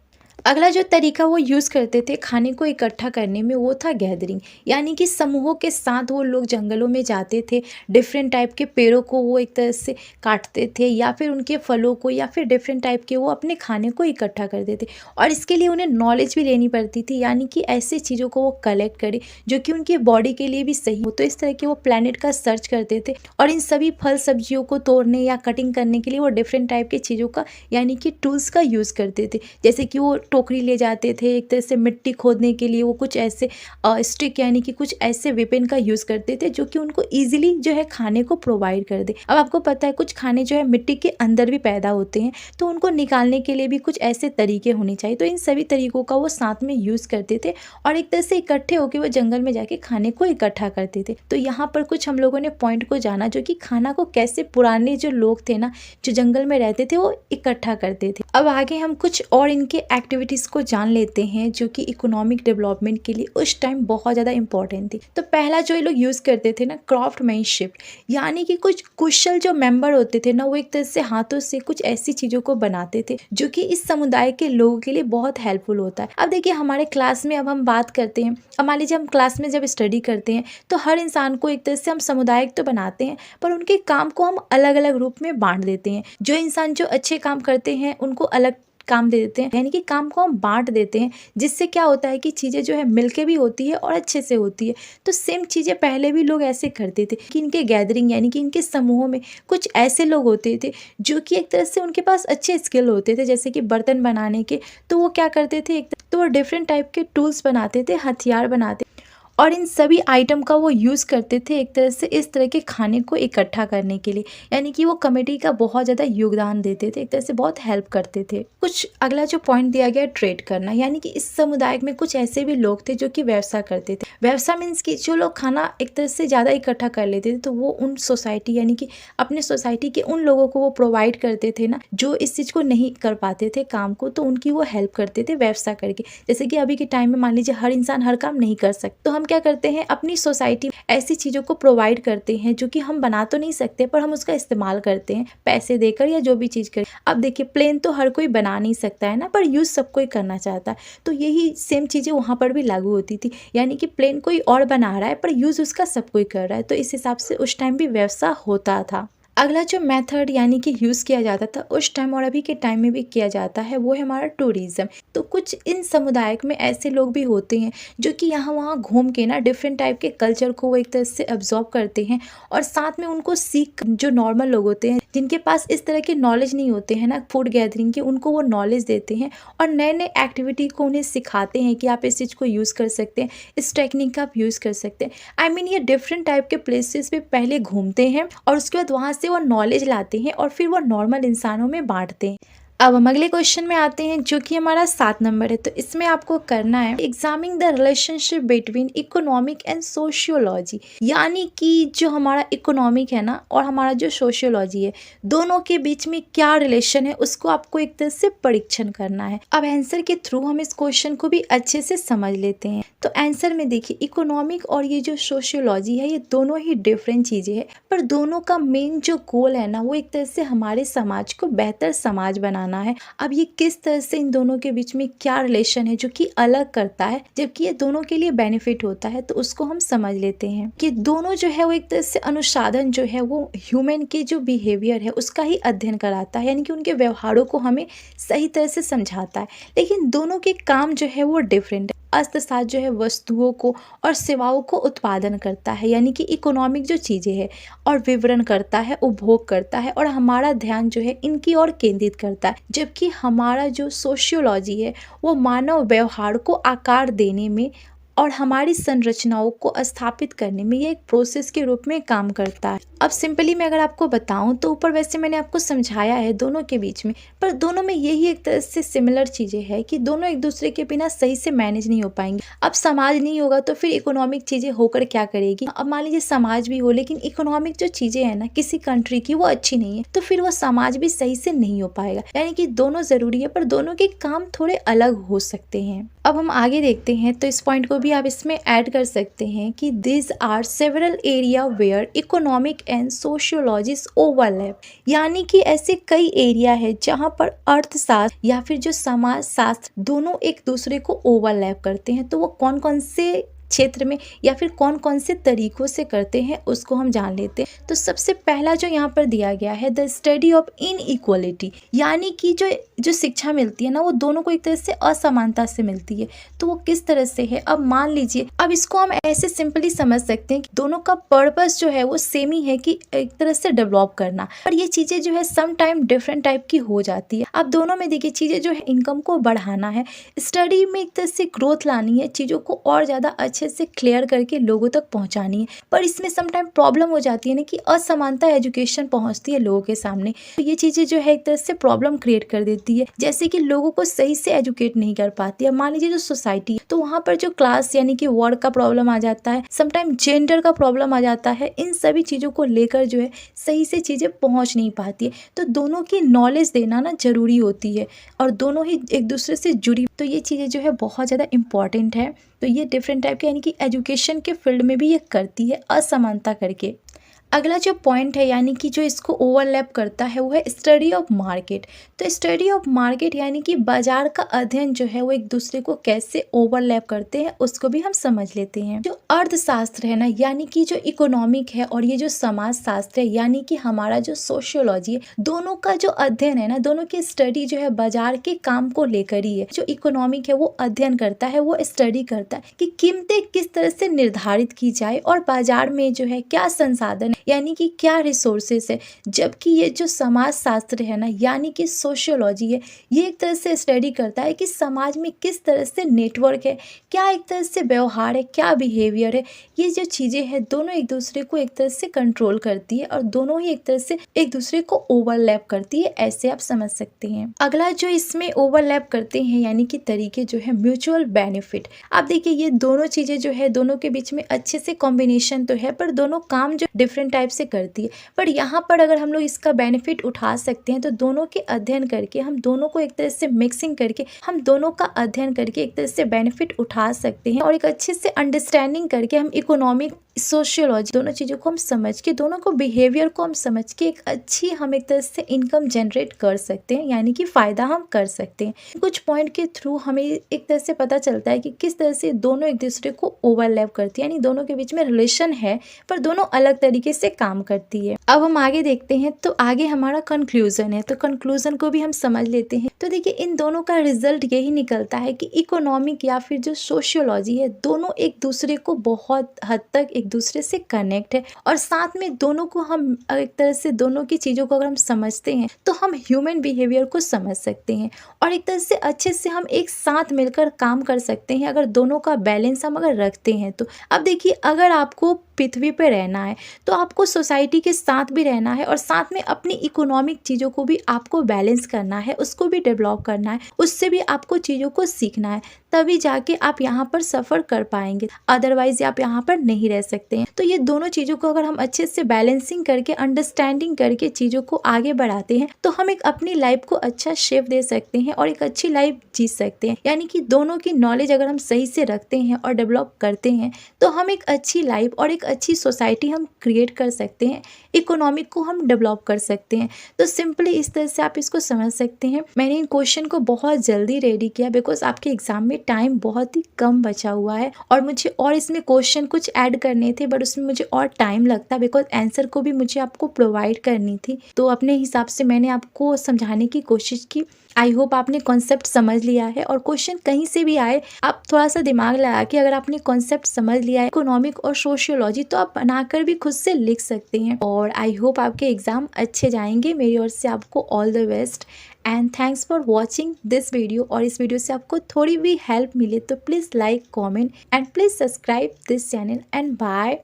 अगला जो तरीका वो यूज़ करते थे खाने को इकट्ठा करने में, वो था गैदरिंग, यानी कि समूहों के साथ वो लोग जंगलों में जाते थे, डिफरेंट टाइप के पेड़ों को वो एक तरह से काटते थे, या फिर उनके फलों को, या फिर डिफरेंट टाइप के वो अपने खाने को इकट्ठा करते थे। और इसके लिए उन्हें नॉलेज भी लेनी पड़ती थी, यानी कि ऐसी चीज़ों को वो कलेक्ट करे जो कि उनकी बॉडी के लिए भी सही हो। तो इस तरह के वो प्लैनेट का सर्च करते थे, और इन सभी फल सब्जियों को तोड़ने या कटिंग करने के लिए वो डिफरेंट टाइप की चीज़ों का, यानी कि टूल्स का यूज़ करते थे, जैसे कि वो टोकरी ले जाते थे, एक तरह से मिट्टी खोदने के लिए वो कुछ ऐसे स्टिक यानी कि कुछ ऐसे वेपन का यूज़ करते थे जो कि उनको ईजिली जो है खाने को प्रोवाइड कर दे। अब आपको पता है कुछ खाने जो है मिट्टी के अंदर भी पैदा होते हैं, तो उनको निकालने के लिए भी कुछ ऐसे तरीके होने चाहिए। तो इन सभी तरीकों का वो साथ में यूज़ करते थे और एक तरह से इकट्ठे होकर वो जंगल में जाके खाने को इकट्ठा करते थे। तो यहाँ पर कुछ हम लोगों ने पॉइंट को जाना जो कि खाना को कैसे पुराने जो लोग थे ना, जो जंगल में रहते थे, वो इकट्ठा करते थे। अब आगे हम कुछ और इनके एक्टिविटीज़ को जान लेते हैं जो कि इकोनॉमिक डेवलपमेंट के लिए उस टाइम बहुत ज़्यादा इंपॉर्टेंट थी। तो पहला जो ये लोग यूज़ करते थे ना, क्राफ्टमैनशिप, यानी कि कुछ कुशल जो मेंबर होते थे ना, वो एक तरह से हाथों से कुछ ऐसी चीज़ों को बनाते थे जो कि इस समुदाय के लोगों के लिए बहुत हेल्पफुल होता है। अब देखिए हमारे क्लास में अब हम बात करते हैं, अब मान लीजिए हम क्लास में जब स्टडी करते हैं तो हर इंसान को एक तरह से हम सामुदायिक तो बनाते हैं, पर उनके काम को हम अलग अलग रूप में बांट देते हैं। जो इंसान जो अच्छे काम करते हैं उनको अलग काम दे देते हैं, यानी कि काम को हम बांट देते हैं, जिससे क्या होता है कि चीज़ें जो है मिलके भी होती है और अच्छे से होती है। तो सेम चीज़ें पहले भी लोग ऐसे करते थे कि इनके गैदरिंग यानी कि इनके समूहों में कुछ ऐसे लोग होते थे जो कि एक तरह से उनके पास अच्छे स्किल होते थे, जैसे कि बर्तन बनाने के। तो वो क्या करते थे, तो वो डिफरेंट टाइप के टूल्स बनाते थे, हथियार बनाते और इन सभी आइटम का वो यूज़ करते थे एक तरह से इस तरह के खाने को इकट्ठा करने के लिए, यानी कि वो कमेटी का बहुत ज़्यादा योगदान देते थे, एक तरह से बहुत हेल्प करते थे। कुछ अगला जो पॉइंट दिया गया ट्रेड करना, यानी कि इस समुदाय में कुछ ऐसे भी लोग थे जो कि व्यवसाय करते थे। व्यवसाय मीन्स कि जो लोग खाना एक तरह से ज़्यादा इकट्ठा कर लेते थे तो वो उन सोसाइटी यानी कि अपने सोसाइटी के उन लोगों को वो प्रोवाइड करते थे ना, जो इस चीज़ को नहीं कर पाते थे काम को, तो उनकी वो हेल्प करते थे व्यवसाय करके। जैसे कि अभी के टाइम में मान लीजिए हर इंसान हर काम नहीं कर सकता, तो हम क्या करते हैं, अपनी सोसाइटी ऐसी चीज़ों को प्रोवाइड करते हैं जो कि हम बना तो नहीं सकते पर हम उसका इस्तेमाल करते हैं पैसे देकर या जो भी चीज़ करें। अब देखिए प्लेन तो हर कोई बना नहीं सकता है ना, पर यूज़ सब कोई करना चाहता है। तो यही सेम चीज़ें वहाँ पर भी लागू होती थी, यानी कि प्लेन कोई और बना रहा है पर यूज़ उसका सब कोई कर रहा है। तो इस हिसाब से उस टाइम भी व्यवसाय होता था। अगला जो मेथड यानी कि यूज़ किया जाता था उस टाइम और अभी के टाइम में भी किया जाता है, वो है हमारा टूरिज़्म। तो कुछ इन समुदाय में ऐसे लोग भी होते हैं जो कि यहाँ वहाँ घूम के ना डिफरेंट टाइप के कल्चर को वो एक तरह से अब्जॉर्व करते हैं और साथ में उनको सीख, जो नॉर्मल लोग होते हैं जिनके पास इस तरह के नॉलेज नहीं होते हैं ना फूड गैदरिंग के, उनको वो नॉलेज देते हैं और नए नए एक्टिविटी को उन्हें सिखाते हैं कि आप इस चीज़ को यूज़ कर सकते हैं, इस टेक्निक का आप यूज़ कर सकते हैं। आई मीन ये डिफरेंट टाइप के प्लेसेस पे पहले घूमते हैं और उसके बाद वहाँ से वो नॉलेज लाते हैं और फिर वो नॉर्मल इंसानों में बांटते हैं। अब हम अगले क्वेश्चन में आते हैं जो कि हमारा 7 नंबर है। तो इसमें आपको करना है examine the relationship between economic and sociology, यानी कि जो हमारा इकोनॉमिक है ना और हमारा जो सोशियोलॉजी है, दोनों के बीच में क्या रिलेशन है उसको आपको एक तरह से परीक्षण करना है। अब आंसर के थ्रू हम इस क्वेश्चन को भी अच्छे से समझ लेते हैं। तो आंसर में देखिए इकोनॉमिक और ये जो सोशियोलॉजी है ये दोनों ही डिफरेंट चीज़ें हैं, पर दोनों का मेन जो गोल है ना वो एक तरह से हमारे समाज को बेहतर समाज बनाना है। अब ये किस तरह से इन दोनों के बीच में क्या रिलेशन है जो कि अलग करता है जबकि ये दोनों के लिए बेनिफिट होता है, तो उसको हम समझ लेते हैं कि दोनों जो है वो एक तरह से अनुसाधन जो है वो ह्यूमन के जो बिहेवियर है उसका ही अध्ययन कराता है, यानी कि उनके व्यवहारों को हमें सही तरह से समझाता है। लेकिन दोनों के काम जो है वो डिफरेंट है। अर्थशास्त्र जो है वस्तुओं को और सेवाओं को उत्पादन करता है, यानी कि इकोनॉमिक जो चीज़ें हैं और विवरण करता है, उपभोग करता है और हमारा ध्यान जो है इनकी ओर केंद्रित करता है, जबकि हमारा जो सोशियोलॉजी है वो मानव व्यवहार को आकार देने में और हमारी संरचनाओं को स्थापित करने में ये एक प्रोसेस के रूप में काम करता है। अब सिंपली मैं अगर आपको बताऊं तो ऊपर वैसे मैंने आपको समझाया है दोनों के बीच में, पर दोनों में यही एक तरह से सिमिलर चीज़ें हैं कि दोनों एक दूसरे के बिना सही से मैनेज नहीं हो पाएंगे। अब समाज नहीं होगा तो फिर इकोनॉमिक चीज़ें होकर क्या करेगी। अब मान लीजिए समाज भी हो लेकिन इकोनॉमिक जो चीज़ें हैं ना किसी कंट्री की वो अच्छी नहीं है, तो फिर वो समाज भी सही से नहीं हो पाएगा। यानी कि दोनों ज़रूरी है पर दोनों के काम थोड़े अलग हो सकते हैं। अब हम आगे देखते हैं तो इस पॉइंट को भी आप इसमें ऐड कर सकते हैं कि this are several area where economic and sociologies overlap, यानी कि ऐसे कई एरिया है जहाँ पर अर्थशास्त्र या फिर जो समाज शास्त्र दोनों एक दूसरे को ओवरलैप करते हैं। तो वो कौन कौन से क्षेत्र में या फिर कौन कौन से तरीक़ों से करते हैं उसको हम जान लेते हैं। तो सबसे पहला जो यहाँ पर दिया गया है द स्टडी ऑफ इनइक्वालिटी, यानी कि जो शिक्षा मिलती है ना वो दोनों को एक तरह से असमानता से मिलती है। तो वो किस तरह से है, अब मान लीजिए, अब इसको हम ऐसे सिंपली समझ सकते हैं कि दोनों का पर्पस जो है वो सेम ही है कि एक तरह से डेवलप करना, पर ये चीज़ें जो है सम टाइम डिफरेंट टाइप की हो जाती है। अब दोनों में देखिए चीज़ें जो है इनकम को बढ़ाना है, स्टडी में एक तरह से ग्रोथ लानी है, चीज़ों को और ज़्यादा अच्छे से क्लियर करके लोगों तक पहुँचानी है, पर इसमें सम टाइम प्रॉब्लम हो जाती है ना कि असमानता एजुकेशन पहुँचती है लोगों के सामने। तो ये चीज़ें जो है एक तरह से प्रॉब्लम क्रिएट कर देती है, जैसे कि लोगों को सही से एजुकेट नहीं कर पाती है। मान लीजिए जो सोसाइटी, तो वहाँ पर जो क्लास यानी कि वर्क का प्रॉब्लम आ जाता है, समटाइम जेंडर का प्रॉब्लम आ जाता है, इन सभी चीज़ों को लेकर जो है सही से चीज़ें पहुँच नहीं पाती है। तो दोनों की नॉलेज देना ना ज़रूरी होती है और दोनों ही एक दूसरे से जुड़ी, तो ये चीज़ें जो है बहुत ज़्यादा इंपॉर्टेंट है। तो ये डिफरेंट टाइप के यानी कि एजुकेशन के फील्ड में भी ये करती है असमानता करके। अगला जो पॉइंट है यानी कि जो इसको ओवरलैप करता है वो है स्टडी ऑफ मार्केट। तो स्टडी ऑफ मार्केट यानी कि बाजार का अध्ययन जो है वो एक दूसरे को कैसे ओवरलैप करते हैं उसको भी हम समझ लेते हैं। जो अर्थशास्त्र है ना यानी कि जो इकोनॉमिक है और ये जो समाज शास्त्र है यानी कि हमारा जो सोशियोलॉजी है, दोनों का जो अध्ययन है ना, दोनों की स्टडी जो है बाजार के काम को लेकर ही है। जो इकोनॉमिक है वो अध्ययन करता है, वो स्टडी करता है कि कीमतें किस तरह से निर्धारित की जाए और बाजार में जो है क्या संसाधन यानी कि क्या रिसोर्सेस है। जबकि ये जो समाज शास्त्र है ना यानी कि सोशियोलॉजी है, ये एक तरह से स्टडी करता है कि समाज में किस तरह से नेटवर्क है, क्या एक तरह से व्यवहार है, क्या बिहेवियर है। ये जो चीज़ें हैं दोनों एक दूसरे को एक तरह से कंट्रोल करती है और दोनों ही एक तरह से एक दूसरे को ओवरलैप करती है, ऐसे आप समझ सकते हैं। अगला जो इसमें ओवरलैप करते हैं यानी कि तरीके जो है म्यूचुअल बेनिफिट। आप देखिए ये दोनों चीज़ें जो है दोनों के बीच में अच्छे से कॉम्बिनेशन तो है, पर दोनों काम जो डिफरेंट टाइप से करती है। पर यहाँ पर अगर हम लोग इसका बेनिफिट उठा सकते हैं तो दोनों के अध्ययन करके हम दोनों को एक तरह से मिक्सिंग करके हम दोनों का अध्ययन करके एक तरह से बेनिफिट उठा सकते हैं और एक अच्छे से अंडरस्टैंडिंग करके हम इकोनॉमिक सोशियोलॉजी दोनों चीज़ों को हम समझ के, दोनों को बिहेवियर को हम समझ के एक अच्छी हम एक तरह से इनकम जनरेट कर सकते हैं, यानी कि फ़ायदा हम कर सकते हैं। कुछ पॉइंट के थ्रू हमें एक तरह से पता चलता है कि किस तरह से दोनों एक दूसरे को ओवरलैप करती है, यानी दोनों के बीच में रिलेशन है पर दोनों अलग तरीके से काम करती है। अब हम आगे देखते हैं, तो आगे हमारा कंक्लूजन है, तो कंक्लूजन को भी हम समझ लेते हैं। तो देखिए इन दोनों का रिजल्ट यही निकलता है कि इकोनॉमिक या फिर जो सोशियोलॉजी है दोनों एक दूसरे को बहुत हद तक एक दूसरे से कनेक्ट है और साथ में दोनों को हम एक तरह से दोनों की चीज़ों को अगर हम समझते हैं तो हम ह्यूमन बिहेवियर को समझ सकते हैं और एक तरह से अच्छे से हम एक साथ मिलकर काम कर सकते हैं अगर दोनों का बैलेंस हम अगर रखते हैं तो। अब देखिए अगर आपको पृथ्वी पे रहना है तो आपको सोसाइटी के साथ भी रहना है और साथ में अपनी इकोनॉमिक चीज़ों को भी आपको बैलेंस करना है, उसको भी डेवलप करना है, उससे भी आपको चीज़ों को सीखना है, तभी जाके आप यहाँ पर सफ़र कर पाएंगे, अदरवाइज आप यहाँ पर नहीं रह सकते हैं। तो ये दोनों चीज़ों को अगर हम अच्छे से बैलेंसिंग करके अंडरस्टैंडिंग करके चीज़ों को आगे बढ़ाते हैं तो हम एक अपनी लाइफ को अच्छा शेप दे सकते हैं और एक अच्छी लाइफ जी सकते हैं। यानी कि दोनों की नॉलेज अगर हम सही से रखते हैं और डेवलप करते हैं तो हम एक अच्छी लाइफ और एक अच्छी सोसाइटी हम क्रिएट कर सकते हैं, इकोनॉमिक को हम डेवलप कर सकते हैं। तो सिंपली इस तरह से आप इसको समझ सकते हैं। मैंने इन क्वेश्चन को बहुत जल्दी रेडी किया बिकॉज आपके एग्जाम में टाइम बहुत ही कम बचा हुआ है और मुझे और इसमें क्वेश्चन कुछ ऐड करने थे बट उसमें मुझे और टाइम लगता बिकॉज आंसर को भी मुझे आपको प्रोवाइड करनी थी। तो अपने हिसाब से मैंने आपको समझाने की कोशिश की। आई होप आपने कॉन्सेप्ट समझ लिया है और क्वेश्चन कहीं से भी आए आप थोड़ा सा दिमाग लगा के अगर आपने कॉन्सेप्ट समझ लिया है इकोनॉमिक और सोशियोलॉजी तो आप बनाकर भी खुद से लिख सकते हैं और आई होप आपके एग्जाम अच्छे जाएंगे। मेरी ओर से आपको all the best and thanks for watching this video. और इस वीडियो से आपको थोड़ी भी हेल्प मिले तो please like, comment and please subscribe this channel and bye.